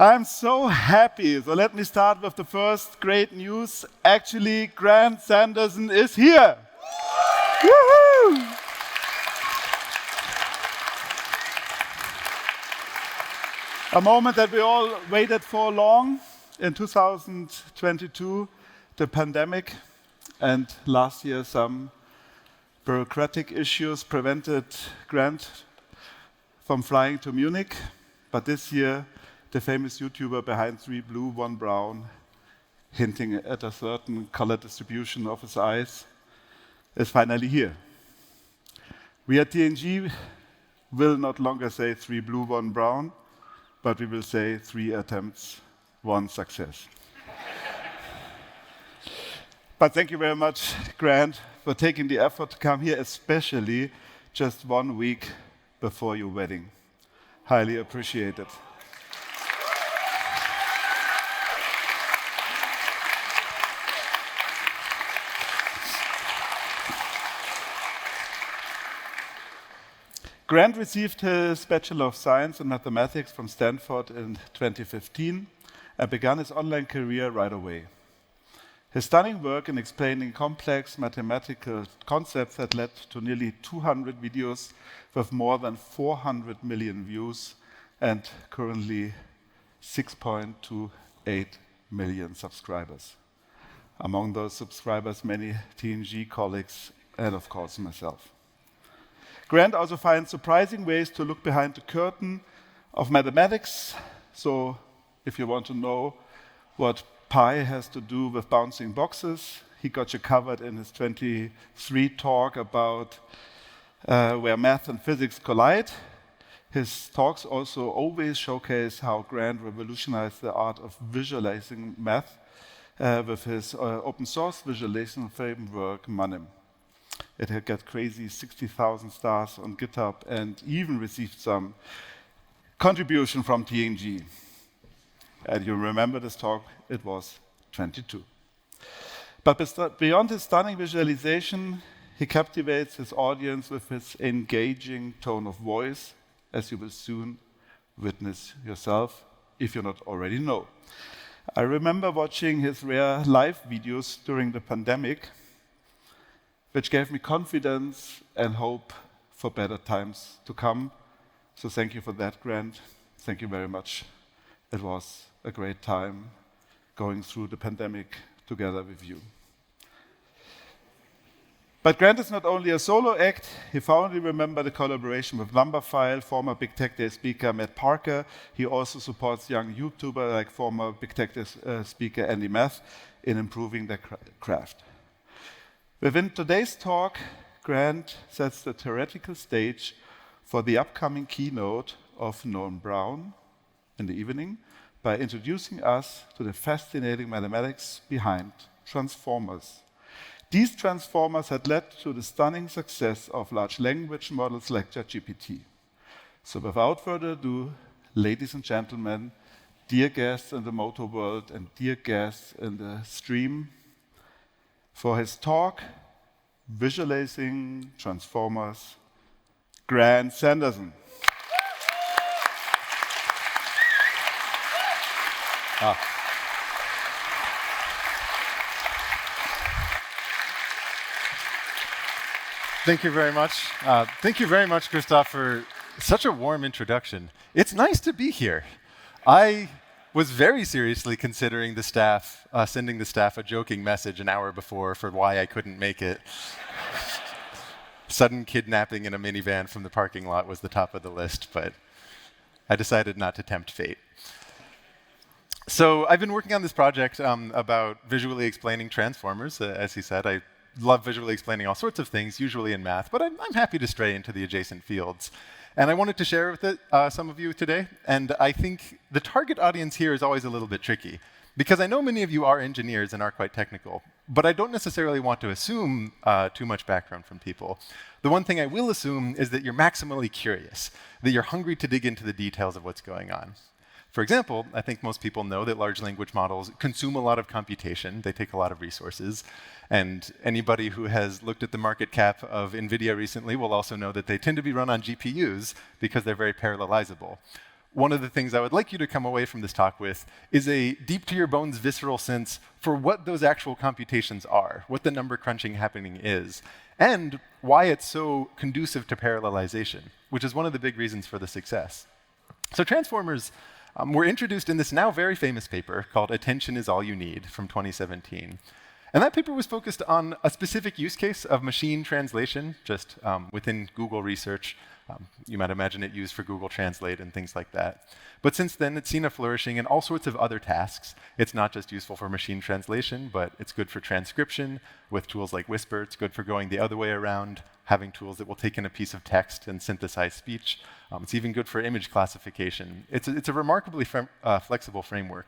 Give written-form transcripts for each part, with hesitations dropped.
I'm so happy. So let me start with the first great news. Actually, Grant Sanderson is here. Woohoo! A moment that we all waited for long. In 2022, the pandemic, and last year some bureaucratic issues prevented Grant from flying to Munich. But this year, the famous YouTuber behind 3 blue, 1 brown, hinting at a certain color distribution of his eyes, is finally here. We at TNG will not longer say 3 blue, 1 brown, but we will say 3 attempts, 1 success. But thank you very much, Grant, for taking the effort to come here, especially just 1 week before your wedding. Highly appreciated. Grant received his Bachelor of Science in Mathematics from Stanford in 2015 and began his online career right away. His stunning work in explaining complex mathematical concepts had led to nearly 200 videos with more than 400 million views and currently 6.28 million subscribers. Among those subscribers, many TNG colleagues and, of course, myself. Grant also finds surprising ways to look behind the curtain of mathematics. So if you want to know what pi has to do with bouncing boxes, he got you covered in his 23 talk about where math and physics collide. His talks also always showcase how Grant revolutionized the art of visualizing math with his open source visualization framework, Manim. It had got crazy 60,000 stars on GitHub and even received some contribution from TNG. And you remember this talk, it was 22. But beyond his stunning visualization, he captivates his audience with his engaging tone of voice, as you will soon witness yourself, if you not already know. I remember watching his rare live videos during the pandemic, which gave me confidence and hope for better times to come. So thank you for that, Grant. Thank you very much. It was a great time going through the pandemic together with you. But Grant is not only a solo act. He fondly remembers the collaboration with Numberphile, former Big Techday speaker Matt Parker. He also supports young YouTubers like former Big Techday speaker Andy Math in improving their craft. Within today's talk, Grant sets the theoretical stage for the upcoming keynote of Noam Brown in the evening by introducing us to the fascinating mathematics behind transformers. These transformers had led to the stunning success of large language models like ChatGPT. So without further ado, ladies and gentlemen, dear guests in the motor world and dear guests in the stream, for his talk, Visualizing Transformers, Grant Sanderson. Thank you very much. Thank you very much, Christoph, for such a warm introduction. It's nice to be here. I was very seriously considering the staff, sending the staff a joking message an hour before for why I couldn't make it. Sudden kidnapping in a minivan from the parking lot was the top of the list, but I decided not to tempt fate. So I've been working on this project about visually explaining transformers. As he said, I love visually explaining all sorts of things, usually in math, but I'm happy to stray into the adjacent fields. And I wanted to share with some of you today. And I think the target audience here is always a little bit tricky, because I know many of you are engineers and are quite technical, but I don't necessarily want to assume too much background from people. The one thing I will assume is that you're maximally curious, that you're hungry to dig into the details of what's going on. For example, I think most people know that large language models consume a lot of computation. They take a lot of resources. And anybody who has looked at the market cap of NVIDIA recently will also know that they tend to be run on GPUs because they're very parallelizable. one of the things I would like you to come away from this talk with is a deep-to-your-bones visceral sense for what those actual computations are, what the number crunching happening is, and why it's so conducive to parallelization, which is one of the big reasons for the success. So transformers were introduced in this now very famous paper called Attention is All You Need from 2017. And that paper was focused on a specific use case of machine translation, just within Google research. You might imagine it used for Google Translate and things like that. But since then, it's seen a flourishing in all sorts of other tasks. It's not just useful for machine translation, but it's good for transcription with tools like Whisper. It's good for going the other way around, having tools that will take in a piece of text and synthesize speech. It's even good for image classification. It's a remarkably flexible framework.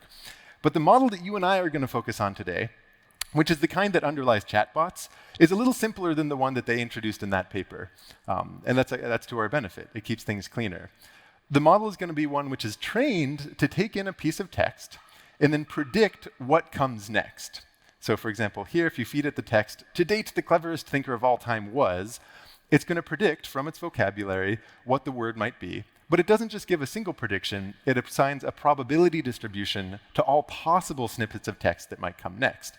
But the model that you and I are going to focus on today, which is the kind that underlies chatbots, is a little simpler than the one that they introduced in that paper. And that's to our benefit. It keeps things cleaner. The model is going to be one which is trained to take in a piece of text and then predict what comes next. So for example, here, if you feed it the text, "To date, the cleverest thinker of all time was," it's going to predict from its vocabulary what the word might be. But it doesn't just give a single prediction, it assigns a probability distribution to all possible snippets of text that might come next.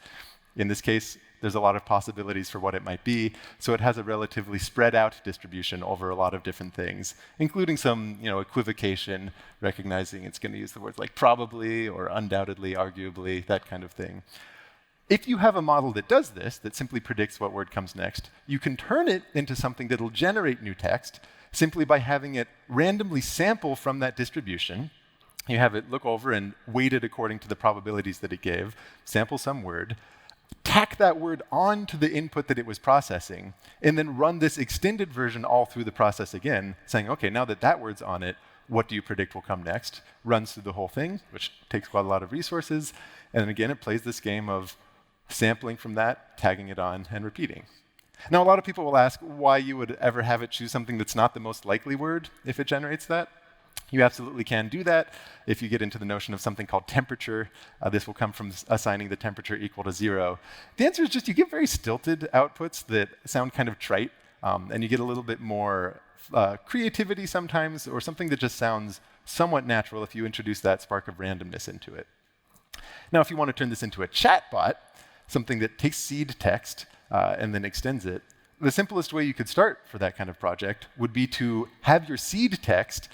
In this case, there's a lot of possibilities for what it might be, so it has a relatively spread out distribution over a lot of different things, including some equivocation, recognizing it's going to use the words like probably or undoubtedly, arguably, that kind of thing. If you have a model that does this, that simply predicts what word comes next, you can turn it into something that'll generate new text simply by having it randomly sample from that distribution. You have it look over and weight it according to the probabilities that it gave, sample some word, tack that word onto the input that it was processing, and then run this extended version all through the process again, saying, okay, now that that word's on it, what do you predict will come next? Runs through the whole thing, which takes quite a lot of resources. And then again, it plays this game of sampling from that, tagging it on, and repeating. Now, a lot of people will ask why you would ever have it choose something that's not the most likely word if it generates that. You absolutely can do that. If you get into the notion of something called temperature, this will come from assigning the temperature equal to 0. The answer is just you get very stilted outputs that sound kind of trite, and you get a little bit more creativity sometimes, or something that just sounds somewhat natural if you introduce that spark of randomness into it. Now, if you want to turn this into a chatbot, something that takes seed text and then extends it, the simplest way you could start for that kind of project would be to have your seed text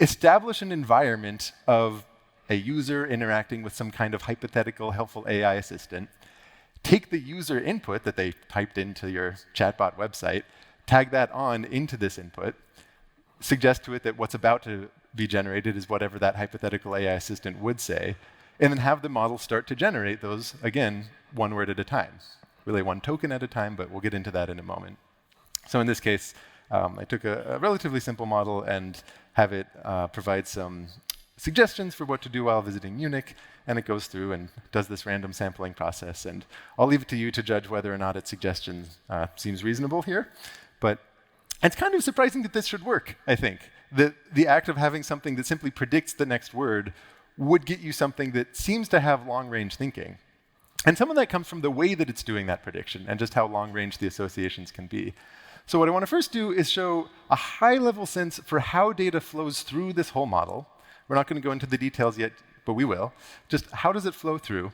establish an environment of a user interacting with some kind of hypothetical helpful AI assistant, take the user input that they typed into your chatbot website, tag that on into this input, suggest to it that what's about to be generated is whatever that hypothetical AI assistant would say, and then have the model start to generate those, again, one word at a time. Really one token at a time, but we'll get into that in a moment. So in this case, I took a relatively simple model and have it provide some suggestions for what to do while visiting Munich, and it goes through and does this random sampling process. And I'll leave it to you to judge whether or not its suggestion seems reasonable here. But it's kind of surprising that this should work, I think. The act of having something that simply predicts the next word would get you something that seems to have long-range thinking. And some of that comes from the way that it's doing that prediction and just how long-range the associations can be. So what I want to first do is show a high-level sense for how data flows through this whole model. We're not going to go into the details yet, but we will. Just how does it flow through?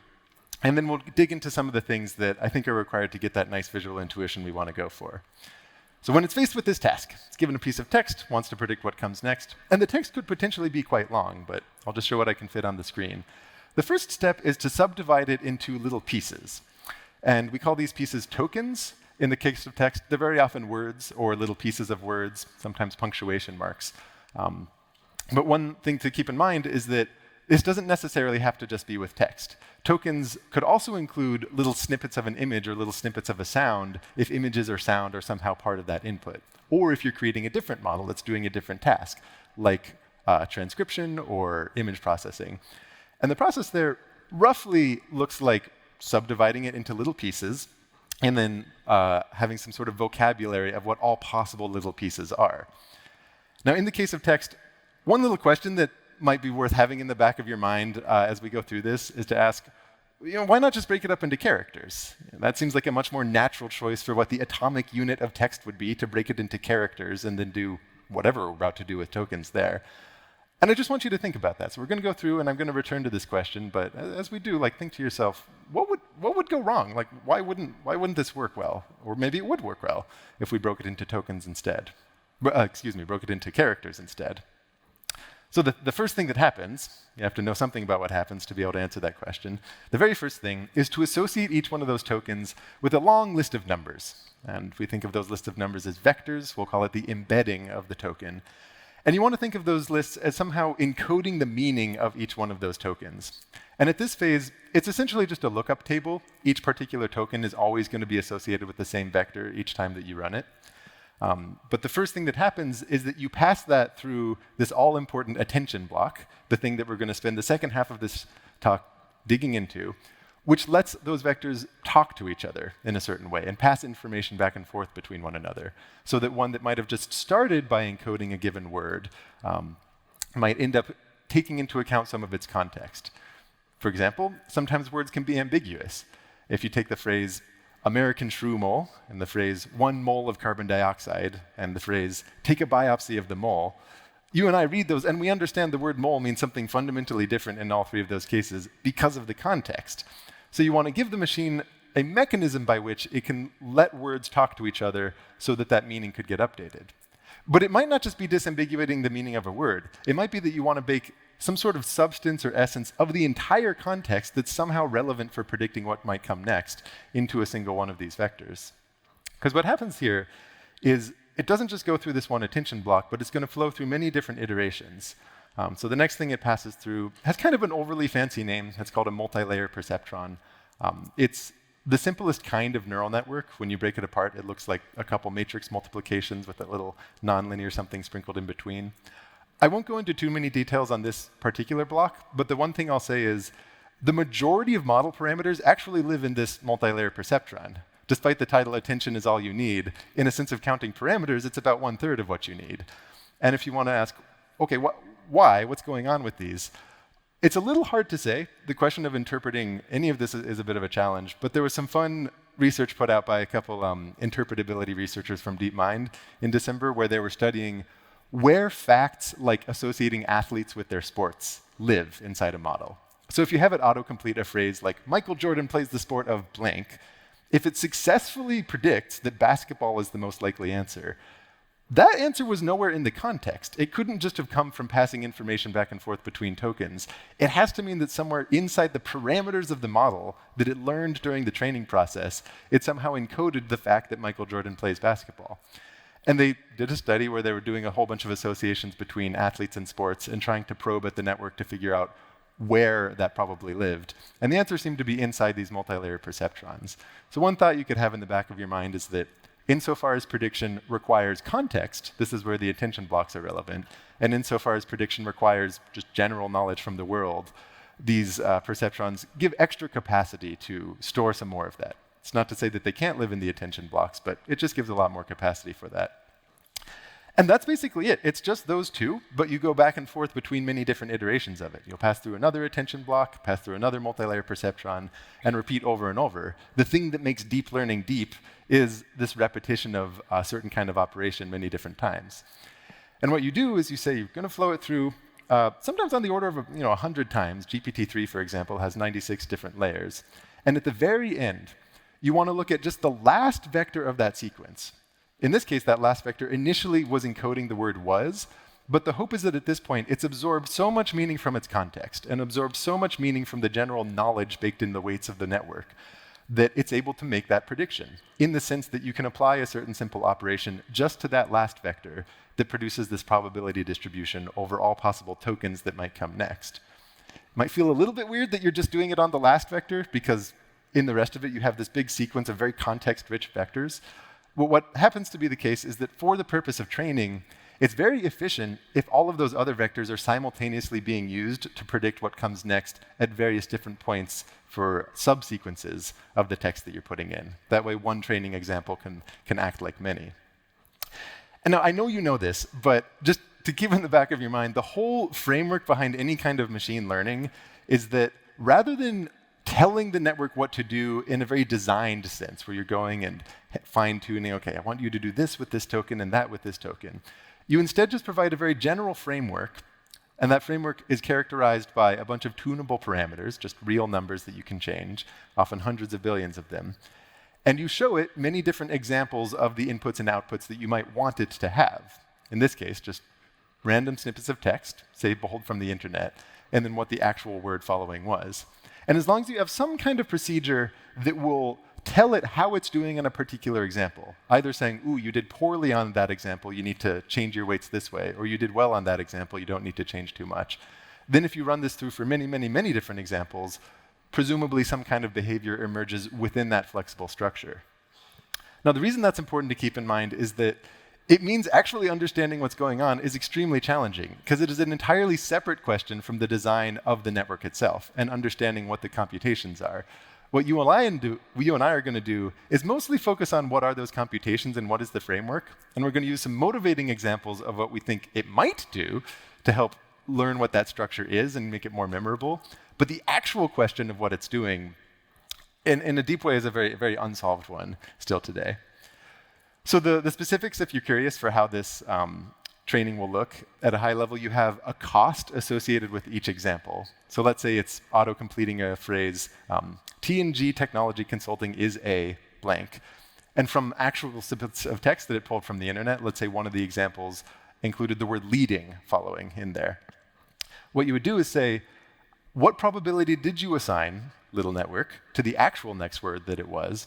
And then we'll dig into some of the things that I think are required to get that nice visual intuition we want to go for. So when it's faced with this task, it's given a piece of text, wants to predict what comes next, and the text could potentially be quite long, but I'll just show what I can fit on the screen. The first step is to subdivide it into little pieces. And we call these pieces tokens. In the case of text, they're very often words or little pieces of words, sometimes punctuation marks. But one thing to keep in mind is that this doesn't necessarily have to just be with text. Tokens could also include little snippets of an image or little snippets of a sound if images or sound are somehow part of that input. Or if you're creating a different model that's doing a different task, like transcription or image processing. And the process there roughly looks like subdividing it into little pieces and then having some sort of vocabulary of what all possible little pieces are. Now, in the case of text, one little question that might be worth having in the back of your mind as we go through this is to ask, why not just break it up into characters? That seems like a much more natural choice for what the atomic unit of text would be, to break it into characters and then do whatever we're about to do with tokens there. And I just want you to think about that. So we're going to go through, and I'm going to return to this question. But as we do, like, think to yourself, what would go wrong? Like, why wouldn't this work well? Or maybe it would work well if we broke it into tokens instead. Broke it into characters instead. So the first thing that happens, you have to know something about what happens to be able to answer that question. The very first thing is to associate each one of those tokens with a long list of numbers. And we think of those lists of numbers as vectors. We'll call it the embedding of the token. And you want to think of those lists as somehow encoding the meaning of each one of those tokens. And at this phase, it's essentially just a lookup table. Each particular token is always going to be associated with the same vector each time that you run it. But the first thing that happens is that you pass that through this all-important attention block, the thing that we're going to spend the second half of this talk digging into, which lets those vectors talk to each other in a certain way and pass information back and forth between one another, so that one that might have just started by encoding a given word might end up taking into account some of its context. For example, sometimes words can be ambiguous. If you take the phrase American shrew mole, and the phrase 1 mole of carbon dioxide, and the phrase take a biopsy of the mole, you and I read those, and we understand the word mole means something fundamentally different in all three of those cases because of the context. So you want to give the machine a mechanism by which it can let words talk to each other so that that meaning could get updated. But it might not just be disambiguating the meaning of a word. It might be that you want to bake some sort of substance or essence of the entire context that's somehow relevant for predicting what might come next into a single one of these vectors. Because what happens here is it doesn't just go through this one attention block, but it's going to flow through many different iterations. So the next thing it passes through has kind of an overly fancy name. It's called a multi-layer perceptron. It's the simplest kind of neural network. When you break it apart, it looks like a couple matrix multiplications with a little nonlinear something sprinkled in between. I won't go into too many details on this particular block, but the one thing I'll say is the majority of model parameters actually live in this multi-layer perceptron. Despite the title, attention is all you need, in a sense of counting parameters, it's about 1/3 of what you need. And if you want to ask, okay, why? What's going on with these? It's a little hard to say. The question of interpreting any of this is a bit of a challenge, but there was some fun research put out by a couple interpretability researchers from DeepMind in December where they were studying where facts like associating athletes with their sports live inside a model. So if you have it autocomplete a phrase like, Michael Jordan plays the sport of blank, if it successfully predicts that basketball is the most likely answer, that answer was nowhere in the context. It couldn't just have come from passing information back and forth between tokens. It has to mean that somewhere inside the parameters of the model that it learned during the training process, it somehow encoded the fact that Michael Jordan plays basketball. And they did a study where they were doing a whole bunch of associations between athletes and sports and trying to probe at the network to figure out where that probably lived. And the answer seemed to be inside these multi-layer perceptrons. So one thought you could have in the back of your mind is that insofar as prediction requires context, this is where the attention blocks are relevant, and insofar as prediction requires just general knowledge from the world, these perceptrons give extra capacity to store some more of that. It's not to say that they can't live in the attention blocks, but it just gives a lot more capacity for that. And that's basically it. It's just those two, but you go back and forth between many different iterations of it. You'll pass through another attention block, pass through another multi-layer perceptron, and repeat over and over. The thing that makes deep learning deep is this repetition of a certain kind of operation many different times. And what you do is you say you're going to flow it through sometimes on the order of 100 times. GPT-3, for example, has 96 different layers. And at the very end, you want to look at just the last vector of that sequence. In this case, that last vector initially was encoding the word was, but the hope is that at this point, it's absorbed so much meaning from its context and absorbed so much meaning from the general knowledge baked in the weights of the network that it's able to make that prediction in the sense that you can apply a certain simple operation just to that last vector that produces this probability distribution over all possible tokens that might come next. It might feel a little bit weird that you're just doing it on the last vector because in the rest of it, you have this big sequence of very context-rich vectors. But what happens to be the case is that for the purpose of training, it's very efficient if all of those other vectors are simultaneously being used to predict what comes next at various different points for subsequences of the text that you're putting in. That way, one training example can act like many. And now, I know you know this, but just to keep in the back of your mind, the whole framework behind any kind of machine learning is that rather than telling the network what to do in a very designed sense, where you're going and fine-tuning, okay, I want you to do this with this token and that with this token. You instead just provide a very general framework And that framework is characterized by a bunch of tunable parameters, just real numbers that you can change, often hundreds of billions of them. And you show it many different examples of the inputs and outputs that you might want it to have. In this case, just random snippets of text, say pulled from the internet, and then what the actual word following was. And as long as you have some kind of procedure that will tell it how it's doing in a particular example, either saying, ooh, you did poorly on that example, you need to change your weights this way, or you did well on that example, you don't need to change too much. Then if you run this through for many, many, many different examples, presumably some kind of behavior emerges within that flexible structure. Now, the reason that's important to keep in mind is that it means actually understanding what's going on is extremely challenging, because it is an entirely separate question from the design of the network itself and understanding what the computations are. What you and I are going to do is mostly focus on what are those computations and what is the framework, and we're going to use some motivating examples of what we think it might do to help learn what that structure is and make it more memorable. But the actual question of what it's doing, in a deep way, is a very, very unsolved one still today. So the specifics, if you're curious for how this training will look, at a high level, you have a cost associated with each example. So let's say it's auto-completing a phrase, T&G Technology Consulting is a blank. And from actual snippets of text that it pulled from the internet, let's say one of the examples included the word leading following in there. What you would do is say, what probability did you assign, little network, to the actual next word that it was?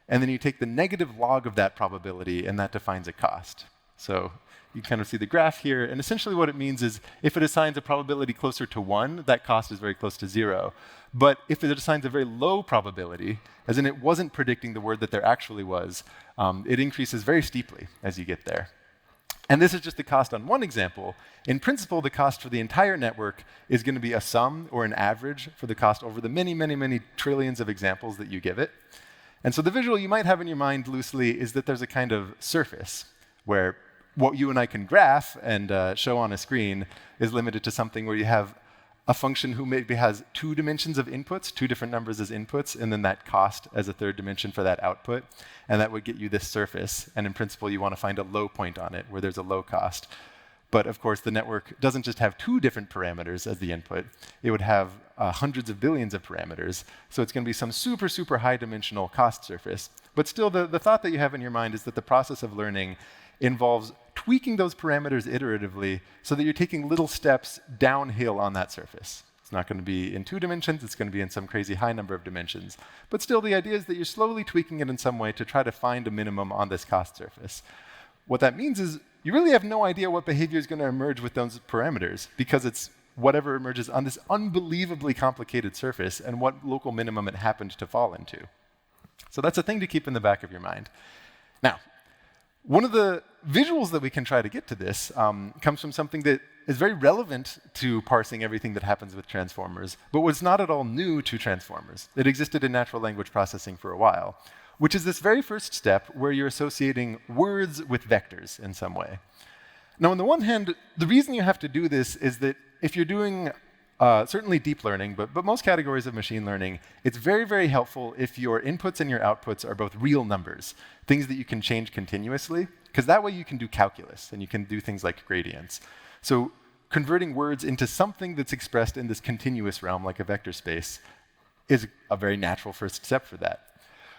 And then you take the negative log of that probability, and that defines a cost. So you kind of see the graph here, and essentially what it means is if it assigns a probability closer to 1, that cost is very close to 0. But if it assigns a very low probability, as in it wasn't predicting the word that there actually was, it increases very steeply as you get there. And this is just the cost on one example. In principle, the cost for the entire network is going to be a sum or an average for the cost over the many, many, many trillions of examples that you give it. And so the visual you might have in your mind loosely is that there's a kind of surface where what you and I can graph and show on a screen is limited to something where you have a function who maybe has 2 dimensions of inputs, 2 different numbers as inputs, and then that cost as a 3rd dimension for that output. And that would get you this surface. And in principle, you want to find a low point on it where there's a low cost. But of course, the network doesn't just have 2 different parameters as the input. It would have hundreds of billions of parameters. So it's going to be some super, super high dimensional cost surface. But still, the thought that you have in your mind is that the process of learning involves tweaking those parameters iteratively so that you're taking little steps downhill on that surface. It's not going to be in 2 dimensions, it's going to be in some crazy high number of dimensions. But still, the idea is that you're slowly tweaking it in some way to try to find a minimum on this cost surface. What that means is you really have no idea what behavior is going to emerge with those parameters, because it's whatever emerges on this unbelievably complicated surface and what local minimum it happened to fall into. So that's a thing to keep in the back of your mind. Now, one of the visuals that we can try to get to this comes from something that is very relevant to parsing everything that happens with transformers, but was not at all new to transformers. It existed in natural language processing for a while, which is this very first step where you're associating words with vectors in some way. Now, on the one hand, the reason you have to do this is that if you're doing certainly deep learning, but most categories of machine learning, it's very, very helpful if your inputs and your outputs are both real numbers, things that you can change continuously, because that way you can do calculus and you can do things like gradients. So converting words into something that's expressed in this continuous realm, like a vector space, is a very natural first step for that.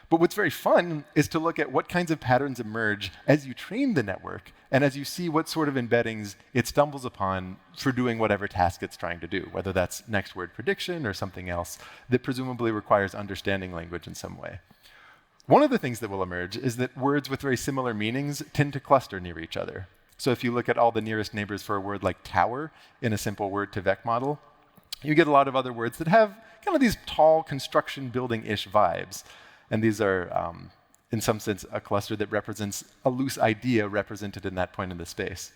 But what's very fun is to look at what kinds of patterns emerge as you train the network and as you see what sort of embeddings it stumbles upon for doing whatever task it's trying to do, whether that's next word prediction or something else that presumably requires understanding language in some way. One of the things that will emerge is that words with very similar meanings tend to cluster near each other. So if you look at all the nearest neighbors for a word like tower in a simple word-to-vec model, you get a lot of other words that have kind of these tall construction building-ish vibes. And these are, in some sense, a cluster that represents a loose idea represented in that point in the space.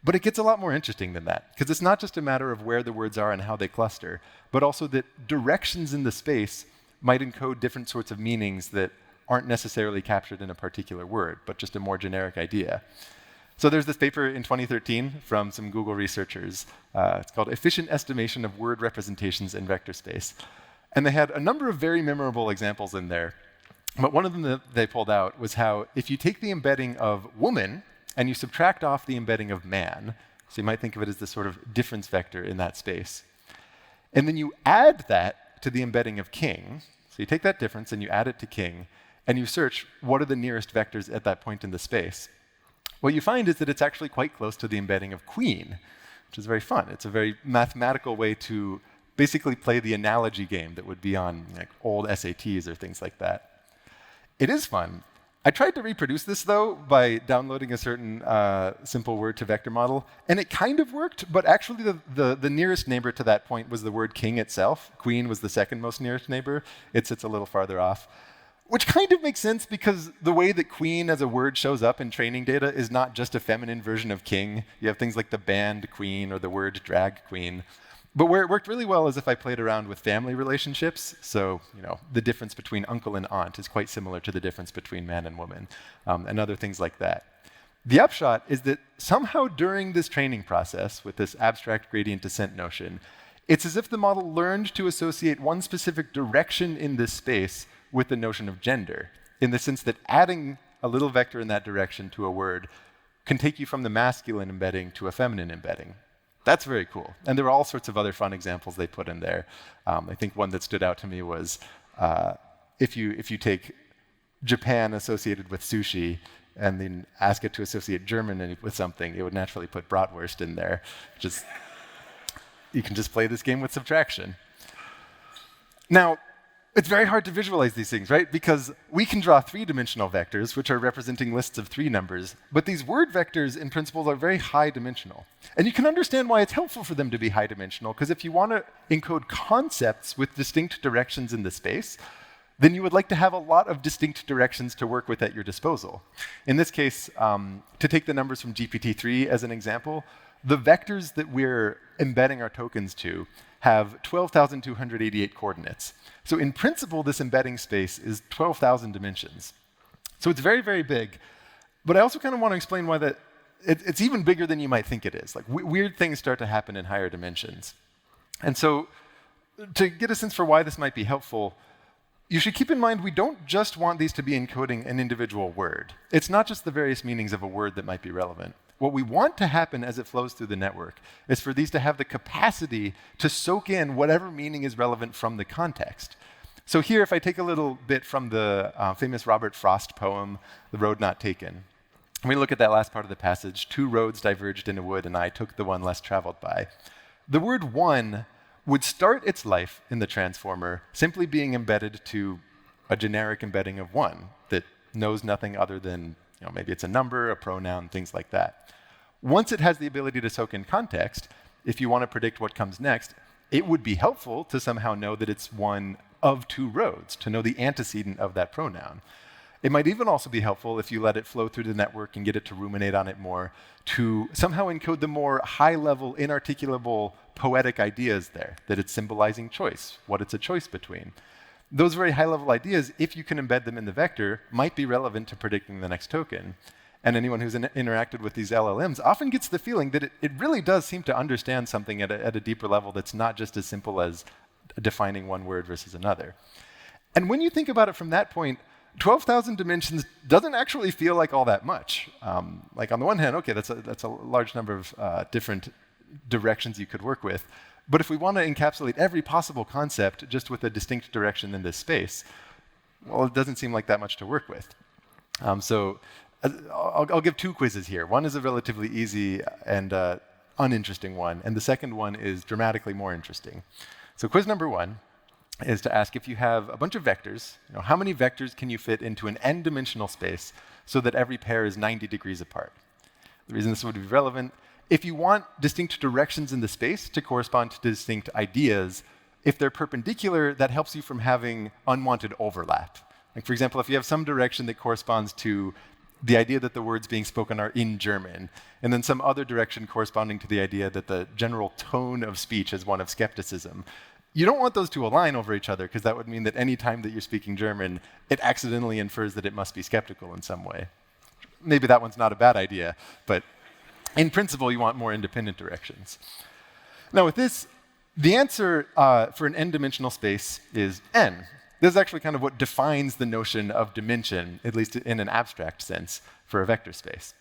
But it gets a lot more interesting than that, because it's not just a matter of where the words are and how they cluster, but also that directions in the space might encode different sorts of meanings that aren't necessarily captured in a particular word, but just a more generic idea. So there's this paper in 2013 from some Google researchers. It's called Efficient Estimation of Word Representations in Vector Space. And they had a number of very memorable examples in there. But one of them that they pulled out was how if you take the embedding of woman and you subtract off the embedding of man, So you might think of it as this sort of difference vector in that space. And then you add that to the embedding of king. So you take that difference and you add it to king, and you search what are the nearest vectors at that point in the space. What you find is that it's actually quite close to the embedding of queen, which is very fun. It's a very mathematical way to basically play the analogy game that would be on like old SATs or things like that. It is fun. I tried to reproduce this, though, by downloading a certain simple word-to-vector model, and it kind of worked, but actually the nearest neighbor to that point was the word king itself. Queen was the second most nearest neighbor. It sits a little farther off, which kind of makes sense because the way that queen as a word shows up in training data is not just a feminine version of king. You have things like the band queen or the word drag queen. But where it worked really well is if I played around with family relationships. So, the difference between uncle and aunt is quite similar to the difference between man and woman, and other things like that. The upshot is that somehow during this training process with this abstract gradient descent notion, it's as if the model learned to associate one specific direction in this space with the notion of gender, in the sense that adding a little vector in that direction to a word can take you from the masculine embedding to a feminine embedding. That's very cool. And there were all sorts of other fun examples they put in there. I think one that stood out to me was if you take Japan associated with sushi and then ask it to associate German with something, it would naturally put bratwurst in there. You can just play this game with subtraction. Now, it's very hard to visualize these things, right? Because we can draw three-dimensional vectors, which are representing lists of 3 numbers, but these word vectors, in principle, are very high-dimensional. And you can understand why it's helpful for them to be high-dimensional, because if you want to encode concepts with distinct directions in the space, then you would like to have a lot of distinct directions to work with at your disposal. In this case, to take the numbers from GPT-3 as an example, the vectors that we're embedding our tokens to have 12,288 coordinates. So in principle, this embedding space is 12,000 dimensions. So it's very, very big. But I also kind of want to explain why it's even bigger than you might think it is. Like weird things start to happen in higher dimensions. And so to get a sense for why this might be helpful, you should keep in mind we don't just want these to be encoding an individual word. It's not just the various meanings of a word that might be relevant. What we want to happen as it flows through the network is for these to have the capacity to soak in whatever meaning is relevant from the context. So here, if I take a little bit from the famous Robert Frost poem, The Road Not Taken, and we look at that last part of the passage, 2 roads diverged in a wood, and I took the one less traveled by. The word one would start its life in the transformer simply being embedded to a generic embedding of 1 that knows nothing other than maybe it's a number, a pronoun, things like that. Once it has the ability to soak in context, if you want to predict what comes next, it would be helpful to somehow know that it's one of 2 roads, to know the antecedent of that pronoun. It might even also be helpful if you let it flow through the network and get it to ruminate on it more, to somehow encode the more high-level, inarticulable, poetic ideas there, that it's symbolizing choice, what it's a choice between. Those very high-level ideas, if you can embed them in the vector, might be relevant to predicting the next token. And anyone who's interacted with these LLMs often gets the feeling that it really does seem to understand something at a deeper level that's not just as simple as defining one word versus another. And when you think about it from that point, 12,000 dimensions doesn't actually feel like all that much. Like on the one hand, okay, that's a large number of different directions you could work with. But if we want to encapsulate every possible concept just with a distinct direction in this space, well, it doesn't seem like that much to work with. So I'll give 2 quizzes here. One is a relatively easy and uninteresting one, and the second one is dramatically more interesting. So quiz number 1 is to ask if you have a bunch of vectors, how many vectors can you fit into an n-dimensional space so that every pair is 90 degrees apart? The reason this would be relevant, if you want distinct directions in the space to correspond to distinct ideas, if they're perpendicular, that helps you from having unwanted overlap. Like, for example, if you have some direction that corresponds to the idea that the words being spoken are in German, and then some other direction corresponding to the idea that the general tone of speech is one of skepticism, you don't want those to align over each other, because that would mean that any time that you're speaking German, it accidentally infers that it must be skeptical in some way. Maybe that one's not a bad idea, but in principle, you want more independent directions. Now with this, the answer for an n-dimensional space is n. This is actually kind of what defines the notion of dimension, at least in an abstract sense, for a vector space.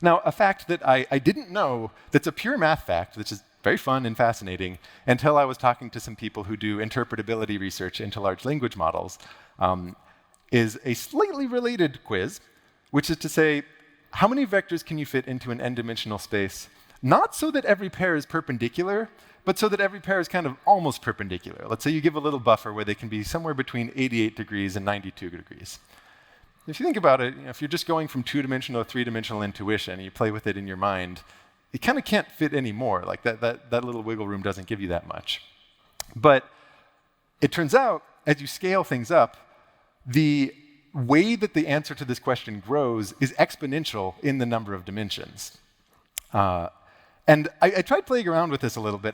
Now, a fact that I didn't know that's a pure math fact, which is very fun and fascinating, until I was talking to some people who do interpretability research into large language models, is a slightly related quiz, which is to say, how many vectors can you fit into an n-dimensional space, not so that every pair is perpendicular, but so that every pair is kind of almost perpendicular. Let's say you give a little buffer where they can be somewhere between 88 degrees and 92 degrees. If you think about it, if you're just going from two-dimensional to three-dimensional intuition, and you play with it in your mind, it kind of can't fit anymore. Like that little wiggle room doesn't give you that much. But it turns out, as you scale things up, the way that the answer to this question grows is exponential in the number of dimensions. And I tried playing around with this a little bit.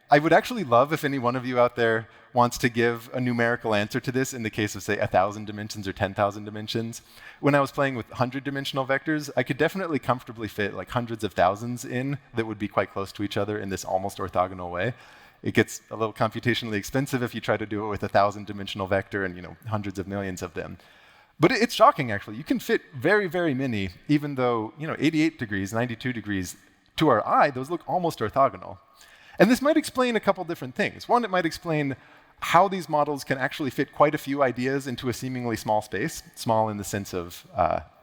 I would actually love if any one of you out there wants to give a numerical answer to this in the case of, say, 1,000 dimensions or 10,000 dimensions. When I was playing with 100-dimensional vectors, I could definitely comfortably fit like hundreds of thousands in that would be quite close to each other in this almost orthogonal way. It gets a little computationally expensive if you try to do it with a 1,000-dimensional vector and hundreds of millions of them. But it's shocking, actually. You can fit very, very many, even though 88 degrees, 92 degrees, to our eye, those look almost orthogonal. And this might explain a couple different things. One, it might explain how these models can actually fit quite a few ideas into a seemingly small space, small in the sense of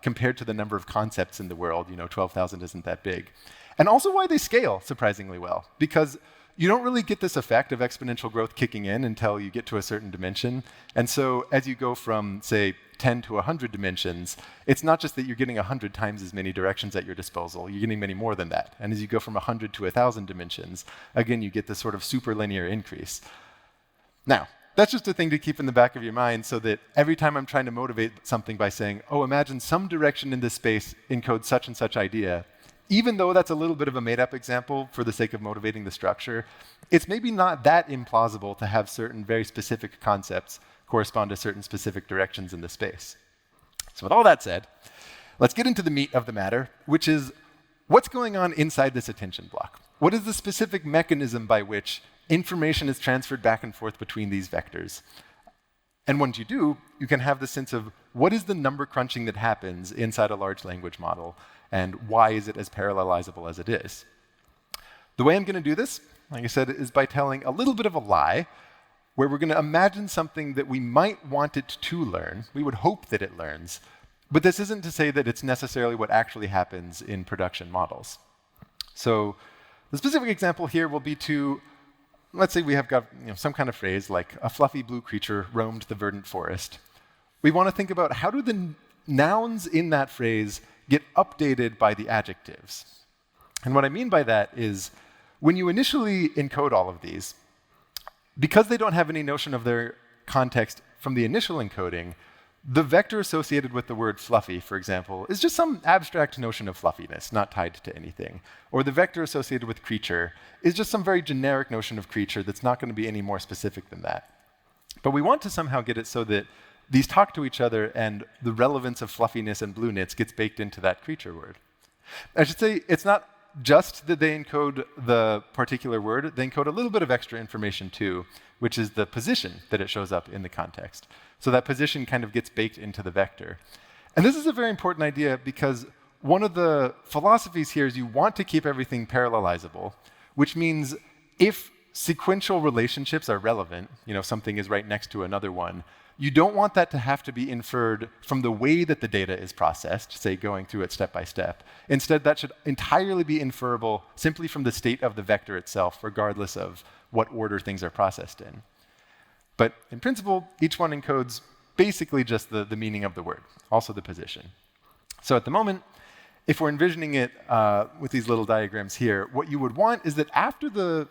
compared to the number of concepts in the world, 12,000 isn't that big. And also why they scale surprisingly well, because you don't really get this effect of exponential growth kicking in until you get to a certain dimension. And so as you go from, say, 10 to 100 dimensions, it's not just that you're getting 100 times as many directions at your disposal, you're getting many more than that. And as you go from 100 to 1,000 dimensions, again, you get this sort of super linear increase. Now, that's just a thing to keep in the back of your mind so that every time I'm trying to motivate something by saying, oh, imagine some direction in this space encodes such and such idea, even though that's a little bit of a made-up example for the sake of motivating the structure, it's maybe not that implausible to have certain very specific concepts correspond to certain specific directions in the space. So with all that said, let's get into the meat of the matter, which is what's going on inside this attention block? What is the specific mechanism by which information is transferred back and forth between these vectors? And once you do, you can have the sense of what is the number crunching that happens inside a large language model, and why is it as parallelizable as it is? The way I'm going to do this, like I said, is by telling a little bit of a lie, where we're going to imagine something that we might want it to learn. We would hope that it learns. But this isn't to say that it's necessarily what actually happens in production models. So the specific example here will be to, let's say we have got some kind of phrase like a fluffy blue creature roamed the verdant forest. We want to think about how do the nouns in that phrase get updated by the adjectives. And what I mean by that is when you initially encode all of these, because they don't have any notion of their context from the initial encoding, the vector associated with the word fluffy, for example, is just some abstract notion of fluffiness, not tied to anything. Or the vector associated with creature is just some very generic notion of creature that's not going to be any more specific than that. But we want to somehow get it so that these talk to each other and the relevance of fluffiness and blueness gets baked into that creature word. I should say it's not just that they encode the particular word, they encode a little bit of extra information too, which is the position that it shows up in the context. So that position kind of gets baked into the vector. And this is a very important idea because one of the philosophies here is you want to keep everything parallelizable, which means if sequential relationships are relevant, something is right next to another one, you don't want that to have to be inferred from the way that the data is processed, say going through it step by step. Instead, that should entirely be inferable simply from the state of the vector itself, regardless of what order things are processed in. But in principle, each one encodes basically just the meaning of the word, also the position. So at the moment, if we're envisioning it with these little diagrams here, what you would want is that after the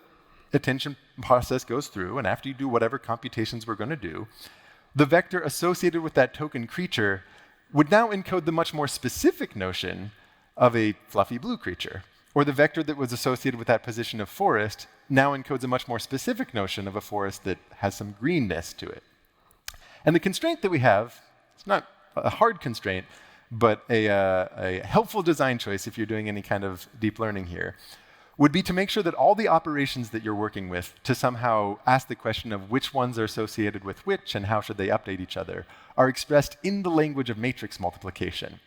attention process goes through and after you do whatever computations we're going to do, the vector associated with that token creature would now encode the much more specific notion of a fluffy blue creature. Or the vector that was associated with that position of forest now encodes a much more specific notion of a forest that has some greenness to it. And the constraint that we have, it's not a hard constraint, but a helpful design choice if you're doing any kind of deep learning here, would be to make sure that all the operations that you're working with to somehow ask the question of which ones are associated with which and how should they update each other are expressed in the language of matrix multiplication.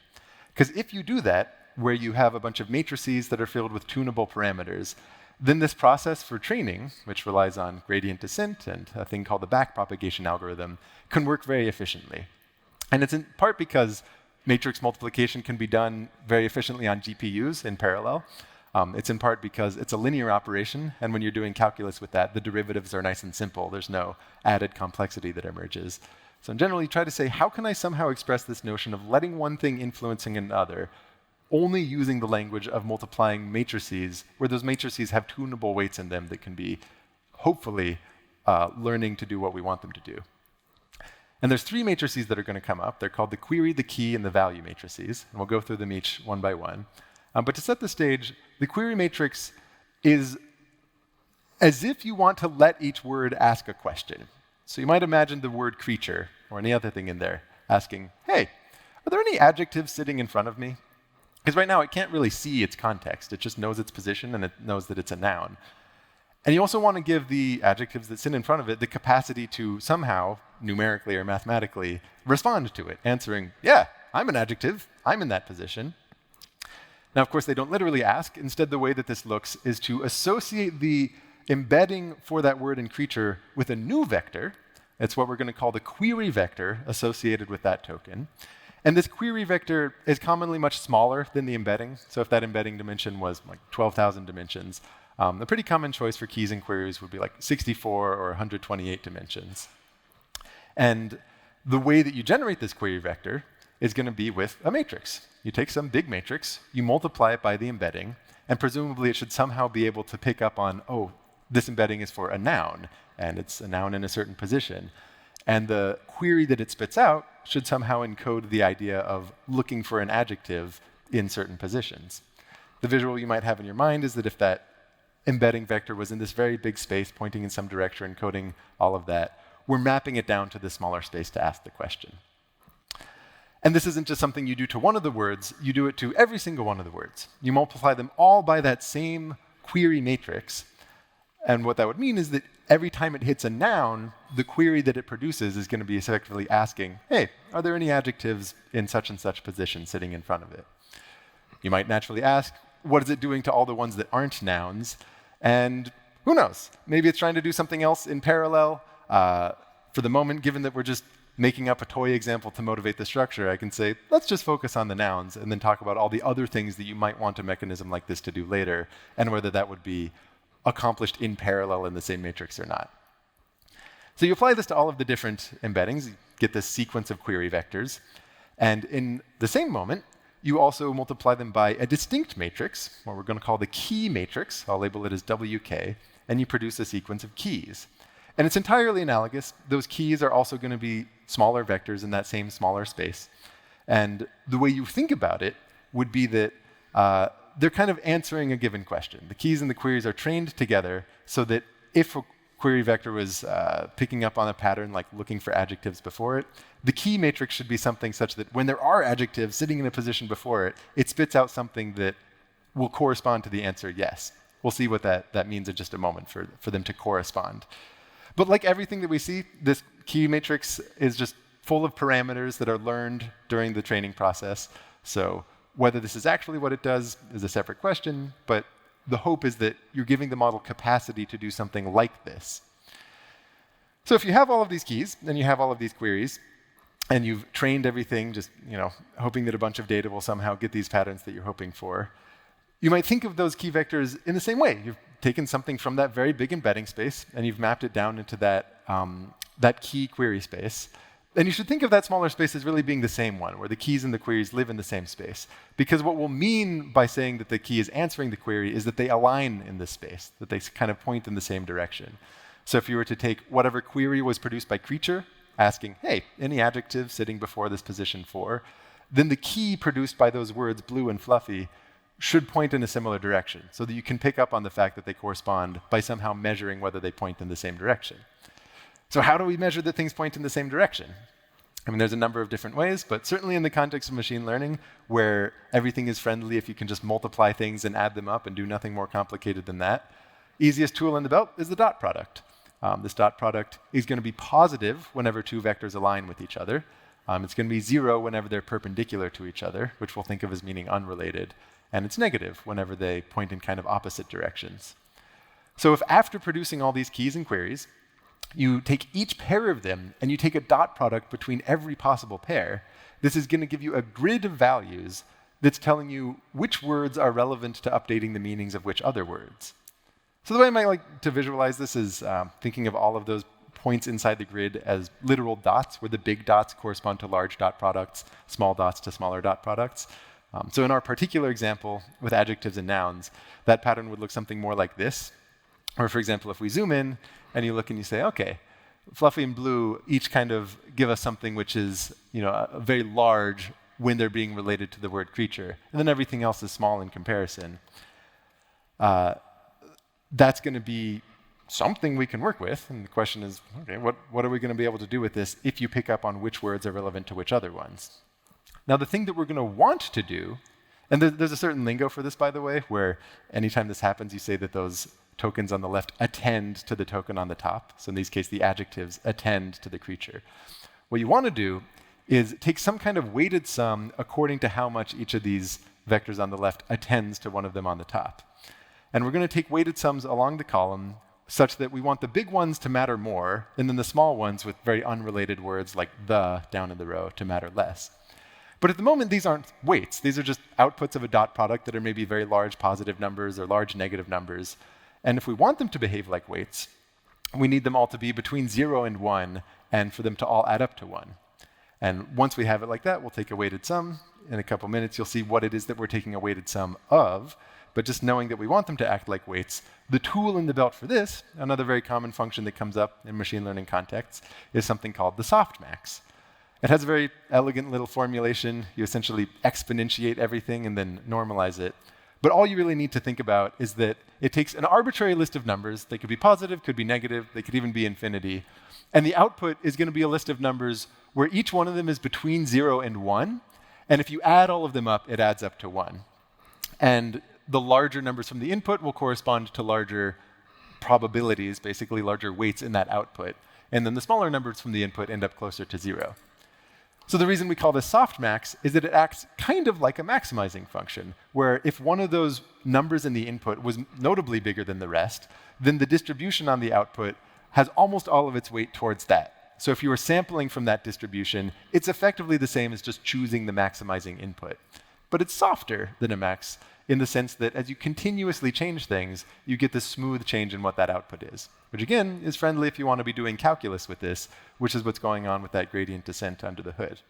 Because if you do that, where you have a bunch of matrices that are filled with tunable parameters, then this process for training, which relies on gradient descent and a thing called the backpropagation algorithm, can work very efficiently. And it's in part because matrix multiplication can be done very efficiently on GPUs in parallel. It's in part because it's a linear operation, and when you're doing calculus with that, the derivatives are nice and simple. There's no added complexity that emerges. So in general, you try to say, how can I somehow express this notion of letting one thing influencing another only using the language of multiplying matrices, where those matrices have tunable weights in them that can be, hopefully, learning to do what we want them to do. And there's three matrices that are going to come up. They're called the query, the key, and the value matrices. And we'll go through them each one by one. But to set the stage, the query matrix is as if you want to let each word ask a question. So you might imagine the word creature, or any other thing in there, asking, hey, are there any adjectives sitting in front of me? Because right now it can't really see its context. It just knows its position, and it knows that it's a noun. And you also want to give the adjectives that sit in front of it the capacity to somehow, numerically or mathematically, respond to it, answering, yeah, I'm an adjective. I'm in that position. Now, of course, they don't literally ask. Instead, the way that this looks is to associate the embedding for that word in creature with a new vector. It's what we're going to call the query vector associated with that token. And this query vector is commonly much smaller than the embedding. So if that embedding dimension was like 12,000 dimensions, a pretty common choice for keys and queries would be like 64 or 128 dimensions. And the way that you generate this query vector is going to be with a matrix. You take some big matrix, you multiply it by the embedding, and presumably it should somehow be able to pick up on, oh, this embedding is for a noun, and it's a noun in a certain position. And the query that it spits out should somehow encode the idea of looking for an adjective in certain positions. The visual you might have in your mind is that if that embedding vector was in this very big space pointing in some direction, encoding all of that, we're mapping it down to this smaller space to ask the question. And this isn't just something you do to one of the words, you do it to every single one of the words. You multiply them all by that same query matrix. And what that would mean is that every time it hits a noun, the query that it produces is going to be effectively asking, hey, are there any adjectives in such and such position sitting in front of it? You might naturally ask, what is it doing to all the ones that aren't nouns? And who knows? Maybe it's trying to do something else in parallel. For the moment, given that we're just making up a toy example to motivate the structure, I can say, let's just focus on the nouns and then talk about all the other things that you might want a mechanism like this to do later, and whether that would be accomplished in parallel in the same matrix or not. So you apply this to all of the different embeddings, you get this sequence of query vectors, and in the same moment, you also multiply them by a distinct matrix, what we're going to call the key matrix, I'll label it as WK, and you produce a sequence of keys. And it's entirely analogous. Those keys are also going to be smaller vectors in that same smaller space. And the way you think about it would be that they're kind of answering a given question. The keys and the queries are trained together so that if a query vector was picking up on a pattern like looking for adjectives before it, the key matrix should be something such that when there are adjectives sitting in a position before it, it spits out something that will correspond to the answer yes. We'll see what that means in just a moment for them to correspond. But like everything that we see, this key matrix is just full of parameters that are learned during the training process. So whether this is actually what it does is a separate question, but the hope is that you're giving the model capacity to do something like this. So if you have all of these keys, and you have all of these queries, and you've trained everything, just hoping that a bunch of data will somehow get these patterns that you're hoping for, you might think of those key vectors in the same way. You've taken something from that very big embedding space, and you've mapped it down into that key query space. And you should think of that smaller space as really being the same one, where the keys and the queries live in the same space. Because what we'll mean by saying that the key is answering the query is that they align in this space, that they kind of point in the same direction. So if you were to take whatever query was produced by creature, asking, hey, any adjective sitting before this position 4, then the key produced by those words, blue and fluffy, should point in a similar direction, so that you can pick up on the fact that they correspond by somehow measuring whether they point in the same direction. So how do we measure that things point in the same direction? I mean, there's a number of different ways, but certainly in the context of machine learning, where everything is friendly if you can just multiply things and add them up and do nothing more complicated than that, easiest tool in the belt is the dot product. This dot product is going to be positive whenever two vectors align with each other. It's going to be 0 whenever they're perpendicular to each other, which we'll think of as meaning unrelated. and it's negative whenever they point in kind of opposite directions. So if after producing all these keys and queries, you take each pair of them and you take a dot product between every possible pair, this is going to give you a grid of values that's telling you which words are relevant to updating the meanings of which other words. So the way I might like to visualize this is thinking of all of those points inside the grid as literal dots, where the big dots correspond to large dot products, small dots to smaller dot products. So in our particular example with adjectives and nouns, that pattern would look something more like this. Or for example, if we zoom in and you look and you say, okay, fluffy and blue each kind of give us something which is a very large when they're being related to the word creature, and then everything else is small in comparison. That's going to be something we can work with, and the question is, okay, what are we going to be able to do with this if you pick up on which words are relevant to which other ones? Now, the thing that we're going to want to do, and there's a certain lingo for this, by the way, where anytime this happens, you say that those tokens on the left attend to the token on the top. So in this case, the adjectives attend to the creature. What you want to do is take some kind of weighted sum according to how much each of these vectors on the left attends to one of them on the top. And we're going to take weighted sums along the column such that we want the big ones to matter more, and then the small ones with very unrelated words like the down in the row to matter less. But at the moment, these aren't weights. These are just outputs of a dot product that are maybe very large positive numbers or large negative numbers. And if we want them to behave like weights, we need them all to be between 0 and 1, and for them to all add up to 1. And once we have it like that, we'll take a weighted sum. In a couple minutes, you'll see what it is that we're taking a weighted sum of. But just knowing that we want them to act like weights, the tool in the belt for this, another very common function that comes up in machine learning contexts, is something called the softmax. It has a very elegant little formulation. You essentially exponentiate everything and then normalize it. But all you really need to think about is that it takes an arbitrary list of numbers. They could be positive, could be negative, they could even be infinity. And the output is going to be a list of numbers where each one of them is between 0 and 1. And if you add all of them up, it adds up to 1. And the larger numbers from the input will correspond to larger probabilities, basically larger weights in that output. And then the smaller numbers from the input end up closer to 0. So the reason we call this softmax is that it acts kind of like a maximizing function, where if one of those numbers in the input was notably bigger than the rest, then the distribution on the output has almost all of its weight towards that. So if you were sampling from that distribution, it's effectively the same as just choosing the maximizing input. But it's softer than a max in the sense that as you continuously change things, you get this smooth change in what that output is, which again is friendly if you want to be doing calculus with this, which is what's going on with that gradient descent under the hood.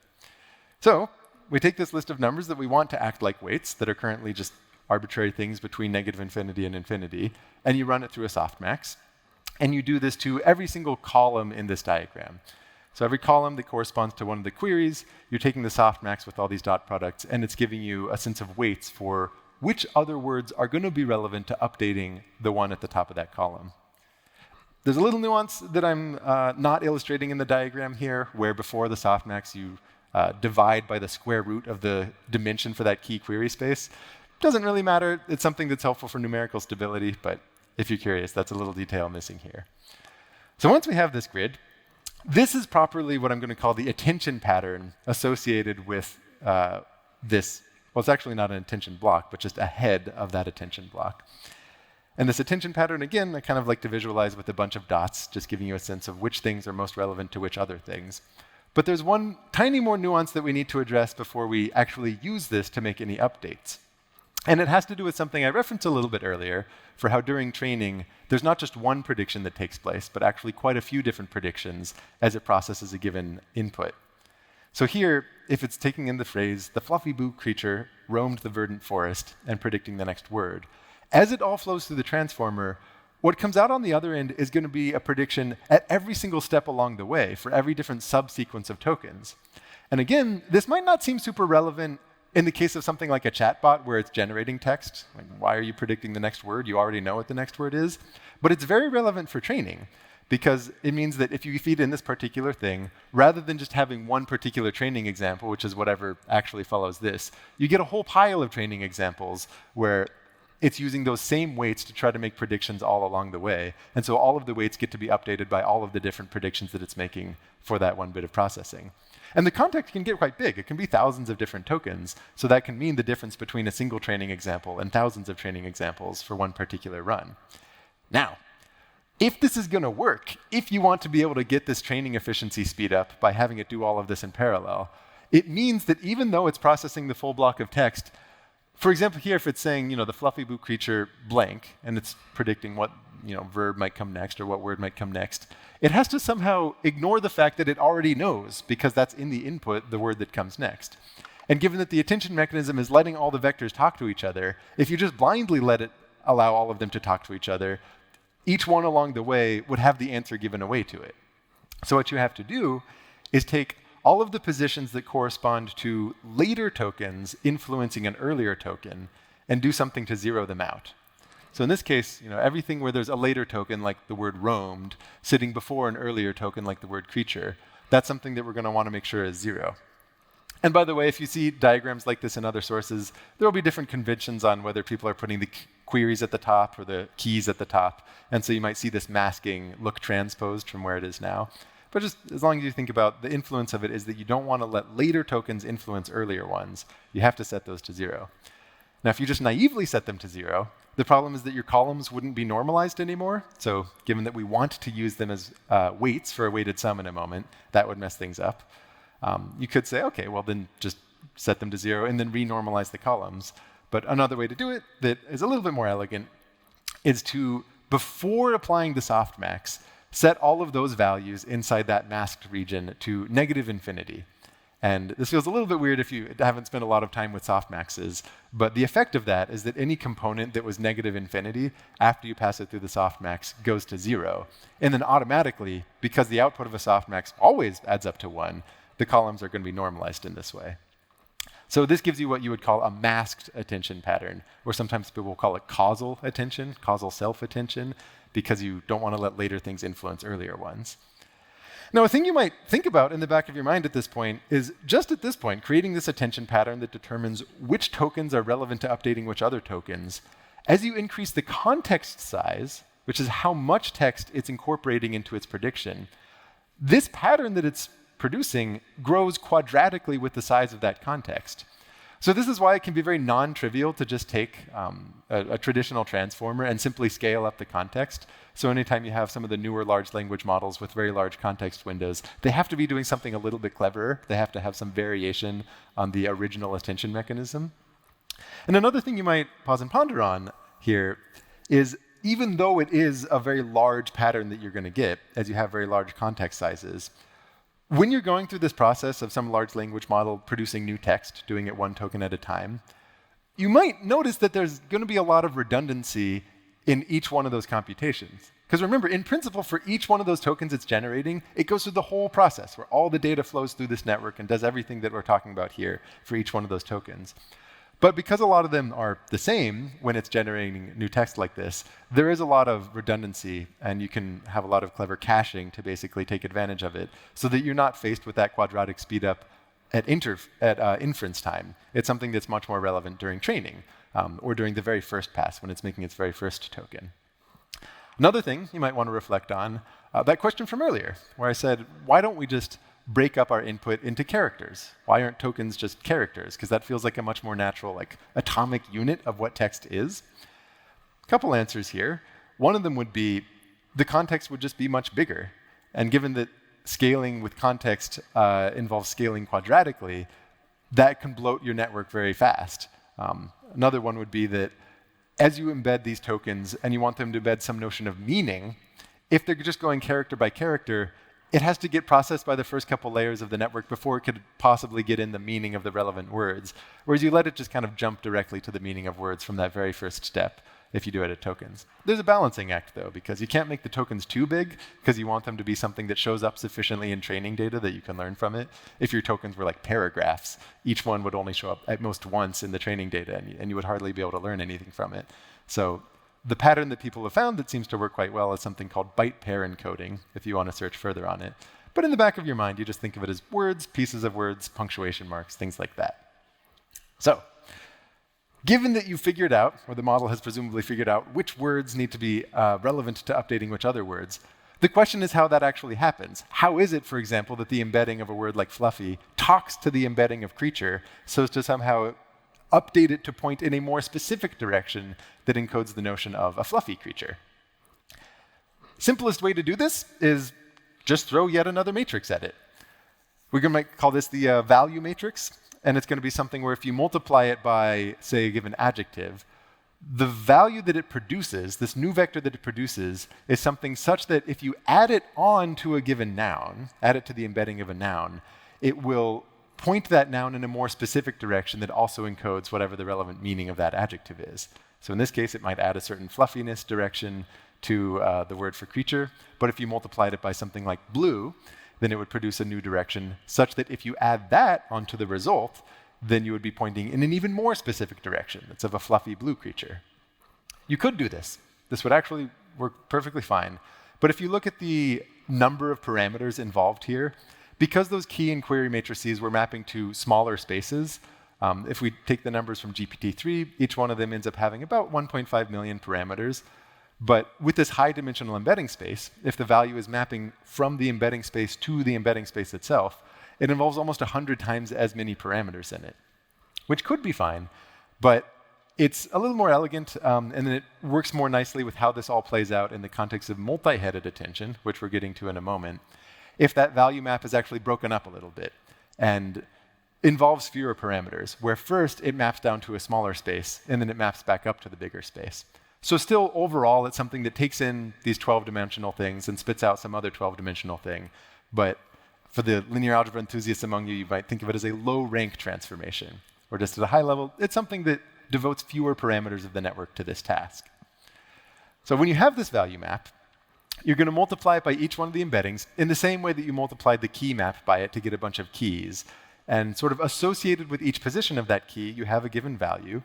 So we take this list of numbers that we want to act like weights that are currently just arbitrary things between negative infinity and infinity, and you run it through a softmax. And you do this to every single column in this diagram. So every column that corresponds to one of the queries, you're taking the softmax with all these dot products, and it's giving you a sense of weights for which other words are going to be relevant to updating the one at the top of that column. There's a little nuance that I'm not illustrating in the diagram here, where before the softmax you divide by the square root of the dimension for that key query space. Doesn't really matter. It's something that's helpful for numerical stability, but if you're curious, that's a little detail missing here. So once we have this grid, this is properly what I'm going to call the attention pattern associated with this. Well, it's actually not an attention block, but just a head of that attention block. And this attention pattern, again, I kind of like to visualize with a bunch of dots, just giving you a sense of which things are most relevant to which other things. But there's one tiny more nuance that we need to address before we actually use this to make any updates. And it has to do with something I referenced a little bit earlier, for how during training, there's not just one prediction that takes place, but actually quite a few different predictions as it processes a given input. So here, if it's taking in the phrase, the fluffy blue creature roamed the verdant forest, and predicting the next word, as it all flows through the transformer, what comes out on the other end is going to be a prediction at every single step along the way for every different subsequence of tokens. And again, this might not seem super relevant in the case of something like a chatbot where it's generating text. Like, why are you predicting the next word? You already know what the next word is. But it's very relevant for training, because it means that if you feed in this particular thing, rather than just having one particular training example, which is whatever actually follows this, you get a whole pile of training examples where it's using those same weights to try to make predictions all along the way. And so all of the weights get to be updated by all of the different predictions that it's making for that one bit of processing. And the context can get quite big. It can be thousands of different tokens. So that can mean the difference between a single training example and thousands of training examples for one particular run. Now, if this is going to work, if you want to be able to get this training efficiency speed up by having it do all of this in parallel, it means that even though it's processing the full block of text, for example, here, if it's saying, the fluffy boot creature blank, and it's predicting what, verb might come next or what word might come next, it has to somehow ignore the fact that it already knows, because that's in the input, the word that comes next. And given that the attention mechanism is letting all the vectors talk to each other, if you just blindly let it allow all of them to talk to each other, each one along the way would have the answer given away to it. So what you have to do is take all of the positions that correspond to later tokens influencing an earlier token and do something to zero them out. So in this case, everything where there's a later token, like the word roamed, sitting before an earlier token, like the word creature, that's something that we're going to want to make sure is 0. And by the way, if you see diagrams like this in other sources, there will be different conventions on whether people are putting the queries at the top or the keys at the top. And so you might see this masking look transposed from where it is now. But just as long as you think about the influence of it is that you don't want to let later tokens influence earlier ones. You have to set those to 0. Now, if you just naively set them to 0, the problem is that your columns wouldn't be normalized anymore. So given that we want to use them as weights for a weighted sum in a moment, that would mess things up. You could say, OK, well, then just set them to 0 and then renormalize the columns. But another way to do it that is a little bit more elegant is to, before applying the softmax, set all of those values inside that masked region to -infinity. And this feels a little bit weird if you haven't spent a lot of time with softmaxes, but the effect of that is that any component that was -infinity, after you pass it through the softmax, goes to 0. And then automatically, because the output of a softmax always adds up to 1, the columns are going to be normalized in this way. So this gives you what you would call a masked attention pattern, or sometimes people will call it causal attention, causal self-attention, because you don't want to let later things influence earlier ones. Now, a thing you might think about in the back of your mind at this point is, just at this point, creating this attention pattern that determines which tokens are relevant to updating which other tokens. As you increase the context size, which is how much text it's incorporating into its prediction, this pattern that it's producing grows quadratically with the size of that context. So this is why it can be very non-trivial to just take a traditional transformer and simply scale up the context. So anytime you have some of the newer large language models with very large context windows, they have to be doing something a little bit cleverer. They have to have some variation on the original attention mechanism. And another thing you might pause and ponder on here is, even though it is a very large pattern that you're going to get as you have very large context sizes, when you're going through this process of some large language model producing new text, doing it one token at a time, you might notice that there's going to be a lot of redundancy in each one of those computations. Because remember, in principle, for each one of those tokens it's generating, it goes through the whole process where all the data flows through this network and does everything that we're talking about here for each one of those tokens. But because a lot of them are the same when it's generating new text like this, there is a lot of redundancy, and you can have a lot of clever caching to basically take advantage of it so that you're not faced with that quadratic speedup at inference time. It's something that's much more relevant during training or during the very first pass when it's making its very first token. Another thing you might want to reflect on, that question from earlier, where I said, why don't we just break up our input into characters? Why aren't tokens just characters? Because that feels like a much more natural, atomic unit of what text is. A couple answers here. One of them would be the context would just be much bigger. And given that scaling with context involves scaling quadratically, that can bloat your network very fast. Another one would be that as you embed these tokens and you want them to embed some notion of meaning, if they're just going character by character, it has to get processed by the first couple layers of the network before it could possibly get in the meaning of the relevant words. Whereas you let it just kind of jump directly to the meaning of words from that very first step if you do it at tokens. There's a balancing act, though, because you can't make the tokens too big because you want them to be something that shows up sufficiently in training data that you can learn from it. If your tokens were like paragraphs, each one would only show up at most once in the training data, and you would hardly be able to learn anything from it. So the pattern that people have found that seems to work quite well is something called byte pair encoding, if you want to search further on it. But in the back of your mind, you just think of it as words, pieces of words, punctuation marks, things like that. So, given that you've figured out, or the model has presumably figured out, which words need to be relevant to updating which other words, The question is how that actually happens. How is it, for example, that the embedding of a word like fluffy talks to the embedding of creature so as to somehow update it to point in a more specific direction that encodes the notion of a fluffy creature? Simplest way to do this is just throw yet another matrix at it. We're going to call this the value matrix, and it's going to be something where if you multiply it by, say, a given adjective, the value that it produces, this new vector that it produces, is something such that if you add it on to a given noun, add it to the embedding of a noun, it will point that noun in a more specific direction that also encodes whatever the relevant meaning of that adjective is. So in this case, it might add a certain fluffiness direction to the word for creature, but if you multiplied it by something like blue, then it would produce a new direction such that if you add that onto the result, then you would be pointing in an even more specific direction. It's of a fluffy blue creature. You could do this. This would actually work perfectly fine. But if you look at the number of parameters involved here, because those key and query matrices were mapping to smaller spaces, if we take the numbers from GPT-3, each one of them ends up having about 1.5 million parameters. But with this high dimensional embedding space, if the value is mapping from the embedding space to the embedding space itself, it involves almost 100 times as many parameters in it, which could be fine, but it's a little more elegant, and then it works more nicely with how this all plays out in the context of multi-headed attention, which we're getting to in a moment, if that value map is actually broken up a little bit and involves fewer parameters, where first it maps down to a smaller space, and then it maps back up to the bigger space. So still, overall, it's something that takes in these 12-dimensional things and spits out some other 12-dimensional thing, but for the linear algebra enthusiasts among you, you might think of it as a low-rank transformation, or just at a high level, it's something that devotes fewer parameters of the network to this task. So when you have this value map, you're going to multiply it by each one of the embeddings in the same way that you multiplied the key map by it to get a bunch of keys. And sort of associated with each position of that key, you have a given value.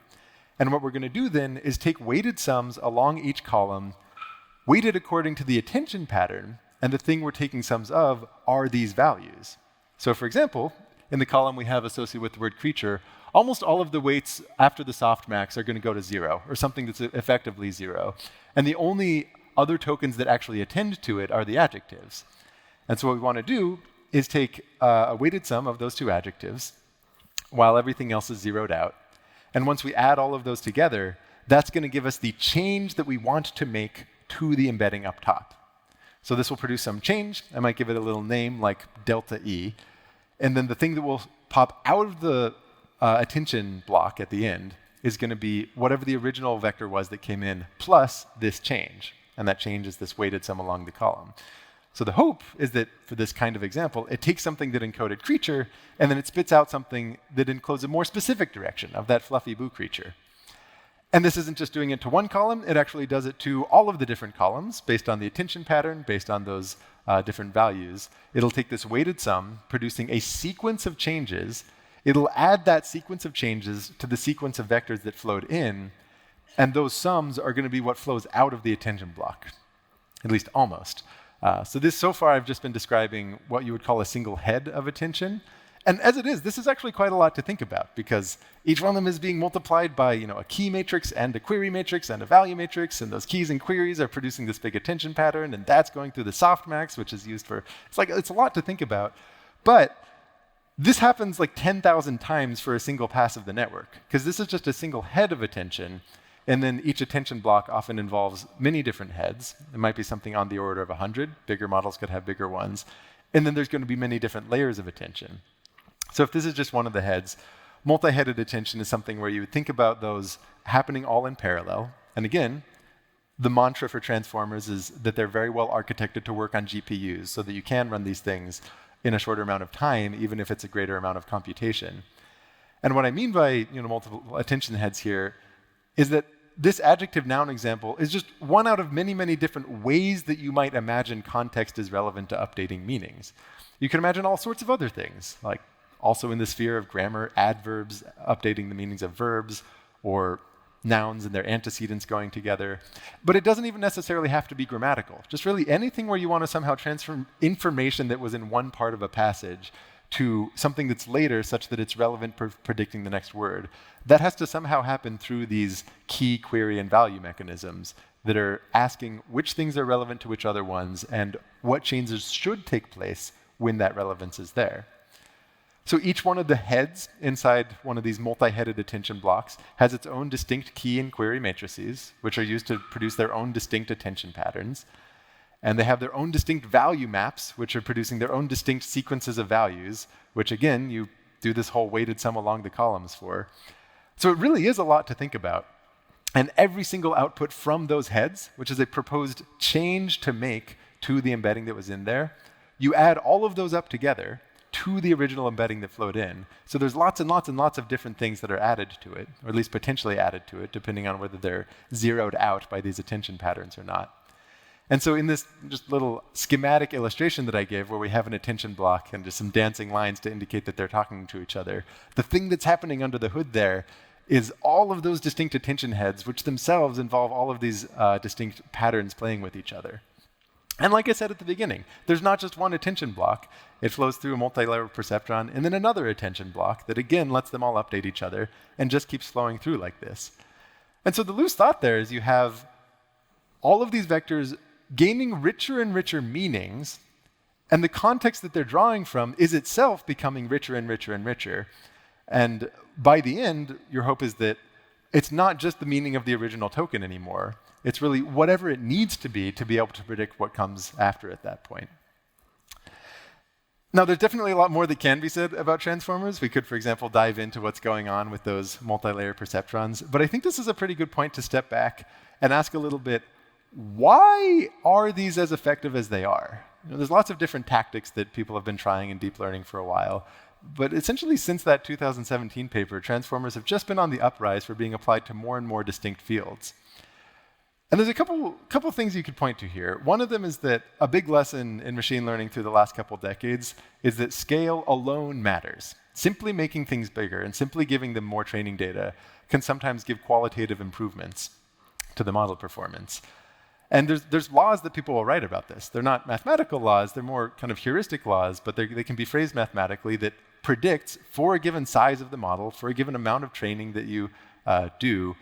And what we're going to do then is take weighted sums along each column, weighted according to the attention pattern, and the thing we're taking sums of are these values. So for example, in the column we have associated with the word creature, almost all of the weights after the softmax are going to go to 0, or something that's effectively 0. And the only other tokens that actually attend to it are the adjectives. And so what we want to do is take a weighted sum of those two adjectives while everything else is zeroed out. And once we add all of those together, that's going to give us the change that we want to make to the embedding up top. So this will produce some change. I might give it a little name like delta E. And then the thing that will pop out of the attention block at the end is going to be whatever the original vector was that came in plus this change. And that change is this weighted sum along the column. So the hope is that for this kind of example, it takes something that encoded creature, and then it spits out something that encodes a more specific direction of that fluffy blue creature. And this isn't just doing it to one column, it actually does it to all of the different columns based on the attention pattern, based on those different values. It'll take this weighted sum, producing a sequence of changes. It'll add that sequence of changes to the sequence of vectors that flowed in, and those sums are going to be what flows out of the attention block, at least almost. So far I've just been describing what you would call a single head of attention. And as it is, this is actually quite a lot to think about because each one of them is being multiplied by a key matrix and a query matrix and a value matrix, and those keys and queries are producing this big attention pattern, and that's going through the softmax, which is used for, it's a lot to think about. But this happens like 10,000 times for a single pass of the network, because this is just a single head of attention, and then each attention block often involves many different heads. It might be something on the order of 100. Bigger models could have bigger ones. And then there's going to be many different layers of attention. So if this is just one of the heads, multi-headed attention is something where you would think about those happening all in parallel. And again, the mantra for transformers is that they're very well architected to work on GPUs so that you can run these things in a shorter amount of time, even if it's a greater amount of computation. And what I mean by multiple attention heads here is that this adjective noun example is just one out of many, many different ways that you might imagine context is relevant to updating meanings. You can imagine all sorts of other things, like also in the sphere of grammar, adverbs updating the meanings of verbs, or nouns and their antecedents going together. But it doesn't even necessarily have to be grammatical. Just really anything where you want to somehow transform information that was in one part of a passage to something that's later such that it's relevant for predicting the next word. That has to somehow happen through these key, query, and value mechanisms that are asking which things are relevant to which other ones and what changes should take place when that relevance is there. So each one of the heads inside one of these multi-headed attention blocks has its own distinct key and query matrices, which are used to produce their own distinct attention patterns. And they have their own distinct value maps, which are producing their own distinct sequences of values, which again, you do this whole weighted sum along the columns for. So it really is a lot to think about. And every single output from those heads, which is a proposed change to make to the embedding that was in there, you add all of those up together to the original embedding that flowed in. So there's lots and lots and lots of different things that are added to it, or at least potentially added to it, depending on whether they're zeroed out by these attention patterns or not. And so in this just little schematic illustration that I gave, where we have an attention block and just some dancing lines to indicate that they're talking to each other, the thing that's happening under the hood there is all of those distinct attention heads, which themselves involve all of these distinct patterns playing with each other. And like I said at the beginning, there's not just one attention block. It flows through a multi-layer perceptron and then another attention block that again lets them all update each other and just keeps flowing through like this. And so the loose thought there is you have all of these vectors gaining richer and richer meanings, and the context that they're drawing from is itself becoming richer and richer and richer. And by the end, your hope is that it's not just the meaning of the original token anymore. It's really whatever it needs to be able to predict what comes after at that point. Now, there's definitely a lot more that can be said about transformers. We could, for example, dive into what's going on with those multi-layer perceptrons. But I think this is a pretty good point to step back and ask a little bit, why are these as effective as they are? There's lots of different tactics that people have been trying in deep learning for a while. But essentially, since that 2017 paper, transformers have just been on the uprise for being applied to more and more distinct fields. And there's a couple things you could point to here. One of them is that a big lesson in machine learning through the last couple decades is that scale alone matters. Simply making things bigger and simply giving them more training data can sometimes give qualitative improvements to the model performance. And there's laws that people will write about this. They're not mathematical laws, they're more kind of heuristic laws, but they can be phrased mathematically that predicts for a given size of the model, for a given amount of training that you do,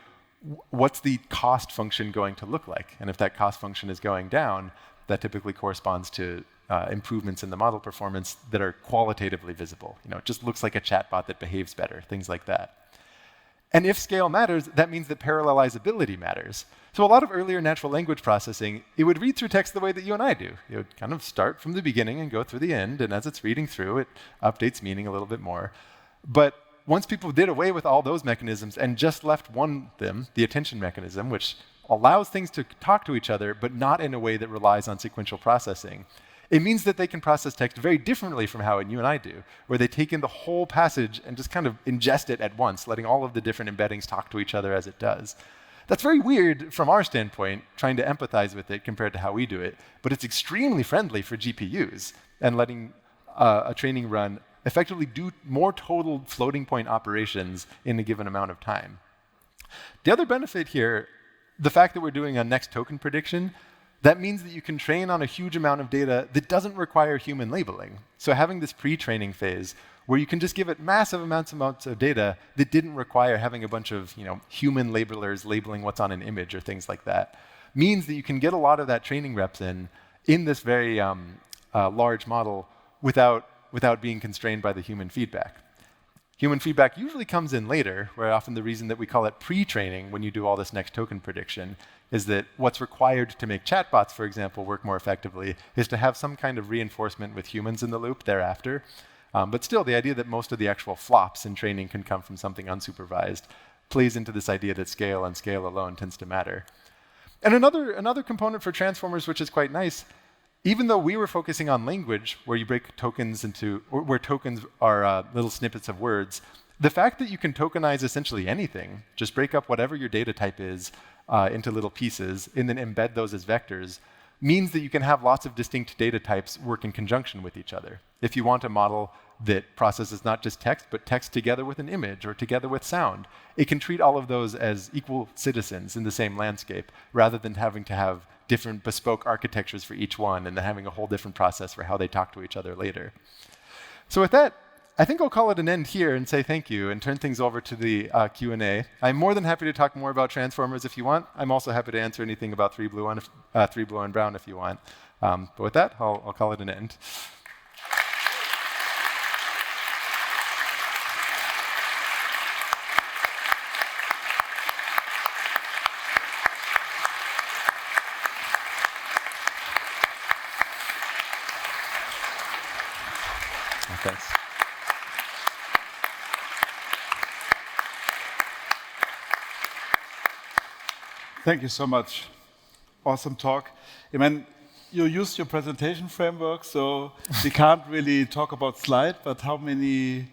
what's the cost function going to look like? And if that cost function is going down, that typically corresponds to improvements in the model performance that are qualitatively visible. It just looks like a chatbot that behaves better, things like that. And if scale matters, that means that parallelizability matters. So a lot of earlier natural language processing, it would read through text the way that you and I do. It would kind of start from the beginning and go through the end, and as it's reading through, it updates meaning a little bit more. But once people did away with all those mechanisms and just left one of them, the attention mechanism, which allows things to talk to each other, but not in a way that relies on sequential processing, it means that they can process text very differently from how you and I do, where they take in the whole passage and just kind of ingest it at once, letting all of the different embeddings talk to each other as it does. That's very weird from our standpoint, trying to empathize with it compared to how we do it, but it's extremely friendly for GPUs and letting a training run effectively do more total floating point operations in a given amount of time. The other benefit here, the fact that we're doing a next token prediction, that means that you can train on a huge amount of data that doesn't require human labeling. So having this pre-training phase where you can just give it massive amounts of data that didn't require having a bunch of human labelers labeling what's on an image or things like that, means that you can get a lot of that training reps in this very large model without being constrained by the human feedback. Human feedback usually comes in later, where often the reason that we call it pre-training when you do all this next token prediction is that what's required to make chatbots, for example, work more effectively is to have some kind of reinforcement with humans in the loop thereafter. But still, the idea that most of the actual flops in training can come from something unsupervised plays into this idea that scale and scale alone tends to matter. And another component for transformers, which is quite nice, even though we were focusing on language, where you break tokens into, or where tokens are little snippets of words, the fact that you can tokenize essentially anything, just break up whatever your data type is into little pieces, and then embed those as vectors, means that you can have lots of distinct data types work in conjunction with each other. If you want a model that processes not just text, but text together with an image or together with sound, it can treat all of those as equal citizens in the same landscape, rather than having to have different bespoke architectures for each one and then having a whole different process for how they talk to each other later. So with that, I think I'll call it an end here and say thank you and turn things over to the Q&A. I'm more than happy to talk more about transformers if you want. I'm also happy to answer anything about 3 blue and brown if you want. But with that, I'll call it an end. Thanks. Thank you so much. Awesome talk. I mean, you used your presentation framework, so we can't really talk about slide, but how many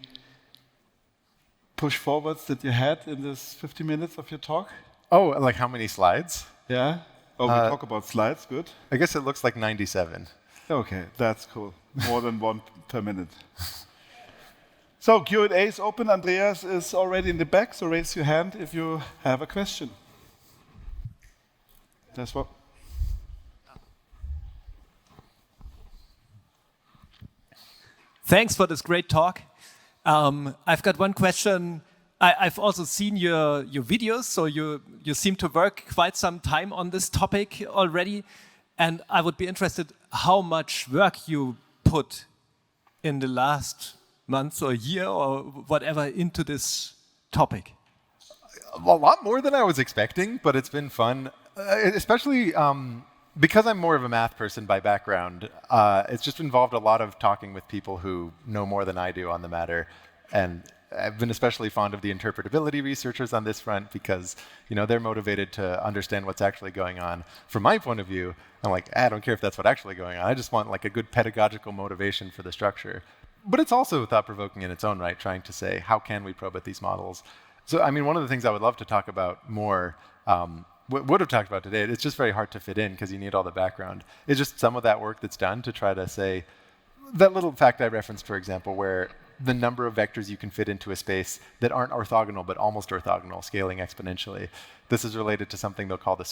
push forwards did you had in this 50 minutes of your talk? Oh, like how many slides? Yeah. Oh, we talk about slides, good. I guess it looks like 97. Okay, that's cool. More than one per minute. So Q&A is open. Andreas is already in the back, so raise your hand if you have a question. That's what. Thanks for this great talk. I've got one question. I've also seen your videos, so you seem to work quite some time on this topic already. And I would be interested how much work you put in the last month or year or whatever into this topic. A lot more than I was expecting, but it's been fun, especially because I'm more of a math person by background. It's just involved a lot of talking with people who know more than I do on the matter. And I've been especially fond of the interpretability researchers on this front because they're motivated to understand what's actually going on. From my point of view, I'm like, I don't care if that's what's actually going on. I just want like a good pedagogical motivation for the structure. But it's also thought-provoking in its own right, trying to say, how can we probe at these models? So, I mean, one of the things I would love to talk about more, would have talked about today, it's just very hard to fit in because you need all the background. It's just some of that work that's done to try to say, that little fact I referenced, for example, where the number of vectors you can fit into a space that aren't orthogonal, but almost orthogonal, scaling exponentially. This is related to something they'll call the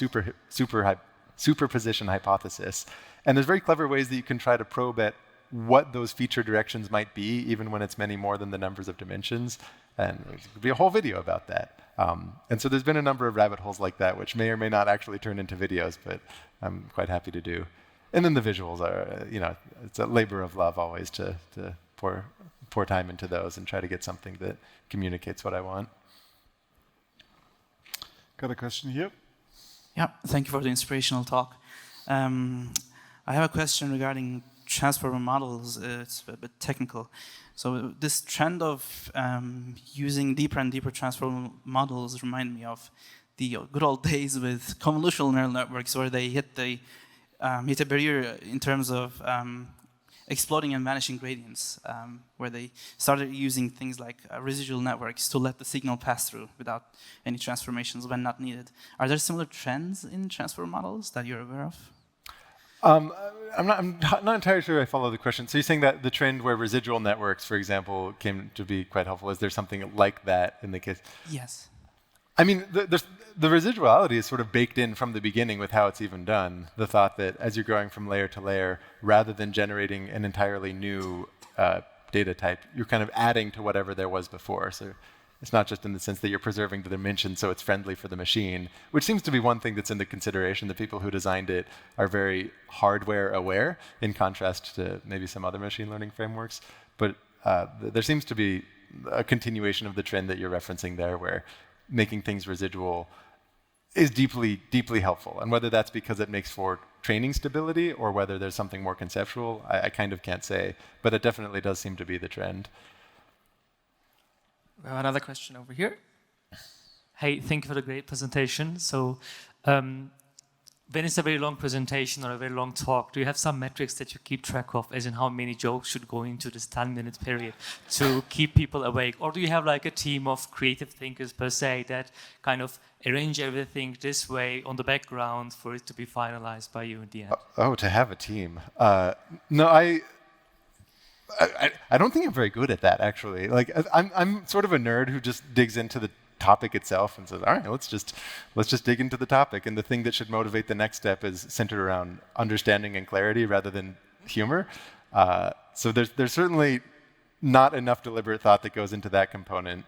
superposition hypothesis. And there's very clever ways that you can try to probe at what those feature directions might be, even when it's many more than the numbers of dimensions. And there could be a whole video about that. And so there's been a number of rabbit holes like that, which may or may not actually turn into videos, but I'm quite happy to do. And then the visuals are, it's a labor of love always to pour time into those and try to get something that communicates what I want. Got a question here? Yeah, thank you for the inspirational talk. I have a question regarding transformer models. It's a bit technical. So this trend of using deeper and deeper transformer models remind me of the good old days with convolutional neural networks, where they hit a barrier in terms of exploding and vanishing gradients, where they started using things like residual networks to let the signal pass through without any transformations when not needed. Are there similar trends in transformer models that you're aware of? I'm not entirely sure I follow the question. So you're saying that the trend where residual networks, for example, came to be quite helpful. Is there something like that in the case? Yes. I mean, the residuality is sort of baked in from the beginning with how it's even done. The thought that as you're going from layer to layer, rather than generating an entirely new data type, you're kind of adding to whatever there was before. So it's not just in the sense that you're preserving the dimension so it's friendly for the machine, which seems to be one thing that's in the consideration. The people who designed it are very hardware aware, in contrast to maybe some other machine learning frameworks. But there seems to be a continuation of the trend that you're referencing there, where making things residual is deeply, deeply helpful. And whether that's because it makes for training stability or whether there's something more conceptual, I kind of can't say. But it definitely does seem to be the trend. We have another question over here. Hey, thank you for the great presentation. So when it's a very long presentation or a very long talk, do you have some metrics that you keep track of, as in how many jokes should go into this 10-minute period to keep people awake? Or do you have like a team of creative thinkers per se that kind of arrange everything this way on the background for it to be finalized by you in the end? Oh, to have a team. No, I don't think I'm very good at that, actually. Like, I'm sort of a nerd who just digs into the topic itself and says, all right, let's just dig into the topic. And the thing that should motivate the next step is centered around understanding and clarity rather than humor. So there's certainly not enough deliberate thought that goes into that component.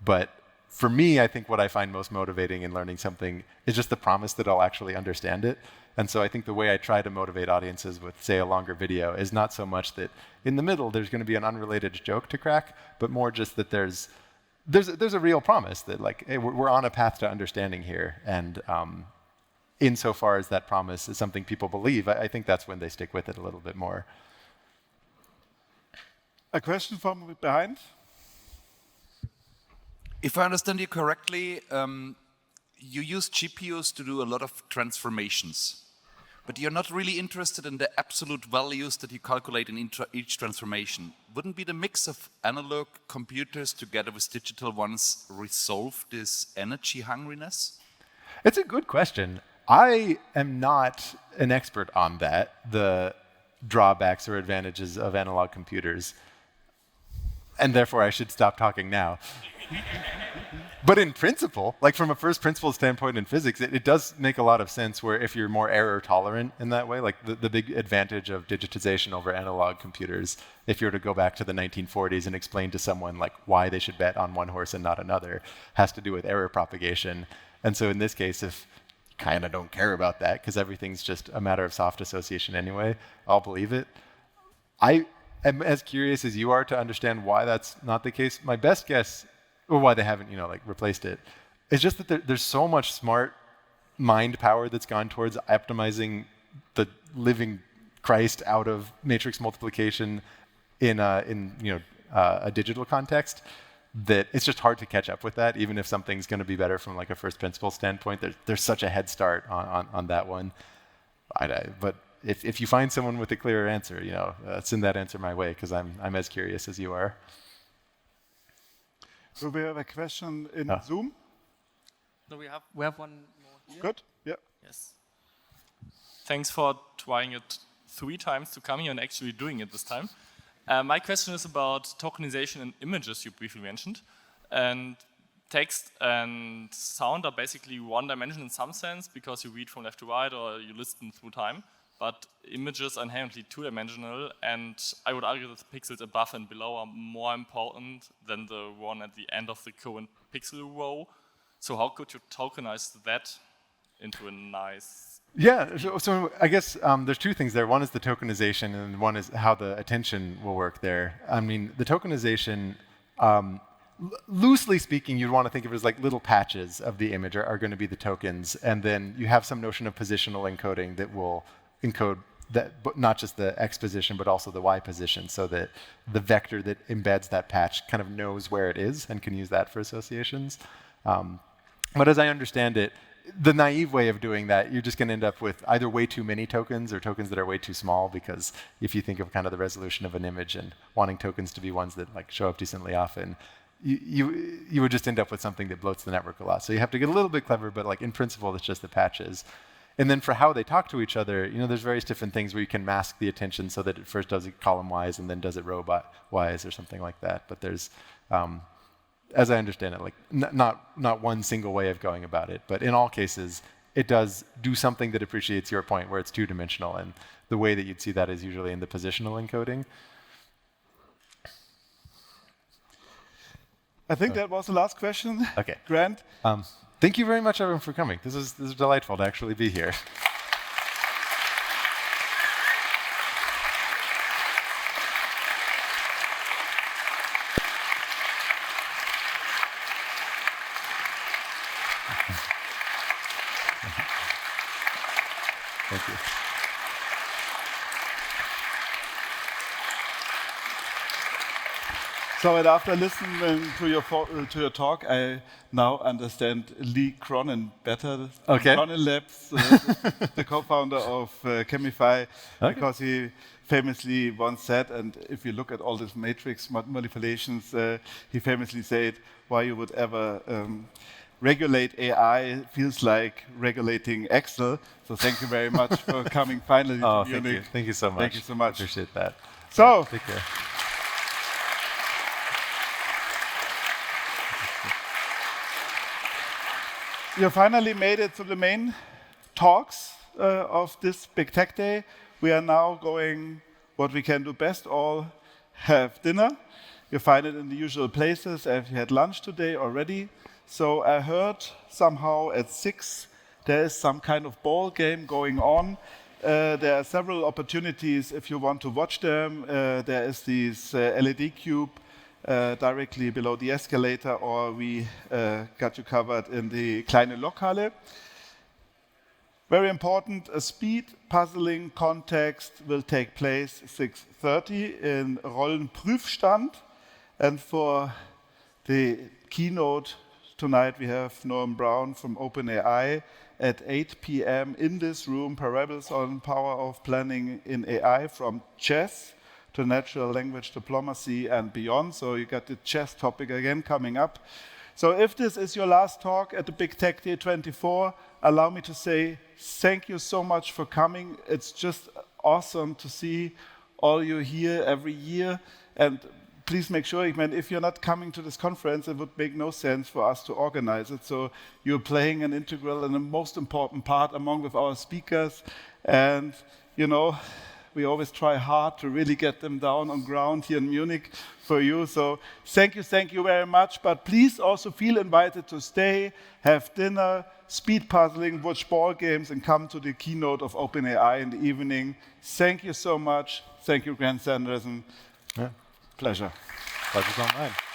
But for me, I think what I find most motivating in learning something is just the promise that I'll actually understand it. And so I think the way I try to motivate audiences with, say, a longer video is not so much that in the middle there's going to be an unrelated joke to crack, but more just that there's a real promise that, like, hey, we're on a path to understanding here. And insofar as that promise is something people believe, I think that's when they stick with it a little bit more. A question from behind? If I understand you correctly, you use GPUs to do a lot of transformations, but you're not really interested in the absolute values that you calculate in each transformation. Wouldn't be the mix of analog computers together with digital ones resolve this energy hungriness? It's a good question. I am not an expert on that, the drawbacks or advantages of analog computers, and therefore I should stop talking now. But in principle, like from a first principle standpoint in physics, it does make a lot of sense where if you're more error tolerant in that way, like the big advantage of digitization over analog computers, if you were to go back to the 1940s and explain to someone like why they should bet on one horse and not another, has to do with error propagation. And so in this case, if you kind of don't care about that because everything's just a matter of soft association anyway, I'll believe it. I am as curious as you are to understand why that's not the case. My best guess, or why they haven't, replaced it, it's just that there's so much smart mind power that's gone towards optimizing the living Christ out of matrix multiplication in a digital context that it's just hard to catch up with that, even if something's going to be better from like a first principle standpoint. There's such a head start on that one. But if you find someone with a clearer answer, send that answer my way because I'm as curious as you are. Do we have a question in Zoom? No, we have one more here. Good. Yeah. Yes. Thanks for trying it 3 times to come here and actually doing it this time. My question is about tokenization in images you briefly mentioned. And text and sound are basically one dimension in some sense because you read from left to right or you listen through time. But images are inherently 2-dimensional, and I would argue that the pixels above and below are more important than the one at the end of the current pixel row. So how could you tokenize that into a nice... Yeah, so I guess there's 2 things there. One is the tokenization, and one is how the attention will work there. I mean, the tokenization, loosely speaking, you'd want to think of it as like little patches of the image are going to be the tokens, and then you have some notion of positional encoding that will encode that, but not just the X position, but also the Y position, so that the vector that embeds that patch kind of knows where it is and can use that for associations. But as I understand it, the naive way of doing that, you're just going to end up with either way too many tokens or tokens that are way too small, because if you think of kind of the resolution of an image and wanting tokens to be ones that like show up decently often, you would just end up with something that bloats the network a lot. So you have to get a little bit clever, but like in principle, it's just the patches. And then for how they talk to each other, there's various different things where you can mask the attention so that it first does it column-wise and then does it row-wise or something like that. But there's, as I understand it, like not one single way of going about it. But in all cases, it does do something that appreciates your point where it's 2-dimensional. And the way that you'd see that is usually in the positional encoding. I think that was the last question. Okay. Grant? Thank you very much, everyone, for coming. This is delightful to actually be here. Thank you. So, and after listening to your talk, I now understand Lee Cronin better. Okay. Cronin Labs, the co-founder of Chemify, because he famously once said, and if you look at all these matrix manipulations, he famously said, why you would ever regulate AI feels like regulating Excel. So thank you very much for coming finally to Munich. Thank you so much. Thank you so much. Appreciate that. So, take care. You finally made it to the main talks of this big tech day. We are now going what we can do best, all have dinner. You find it in the usual places. If you had lunch today already. So I heard somehow at 6 there is some kind of ball game going on. There are several opportunities if you want to watch them. There is this LED cube directly below the escalator, or we got you covered in the kleine Lokhalle. Very important, a speed puzzling context will take place 6:30 in Rollenprüfstand. And for the keynote tonight, we have Noam Brown from OpenAI at 8 p.m. in this room, Parables on Power of Planning in AI, from chess to natural language diplomacy and beyond. So you got the chess topic again coming up. So if this is your last talk at the Big Tech Day 24, allow me to say thank you so much for coming. It's just awesome to see all you here every year. And please make sure, if you're not coming to this conference, it would make no sense for us to organize it. So you're playing an integral and the most important part among with our speakers. And, we always try hard to really get them down on ground here in Munich for you. So thank you very much. But please also feel invited to stay, have dinner, speed puzzling, watch ball games, and come to the keynote of OpenAI in the evening. Thank you so much. Thank you, Grant Sanderson. Yeah. Pleasure. Pleasure's all mine.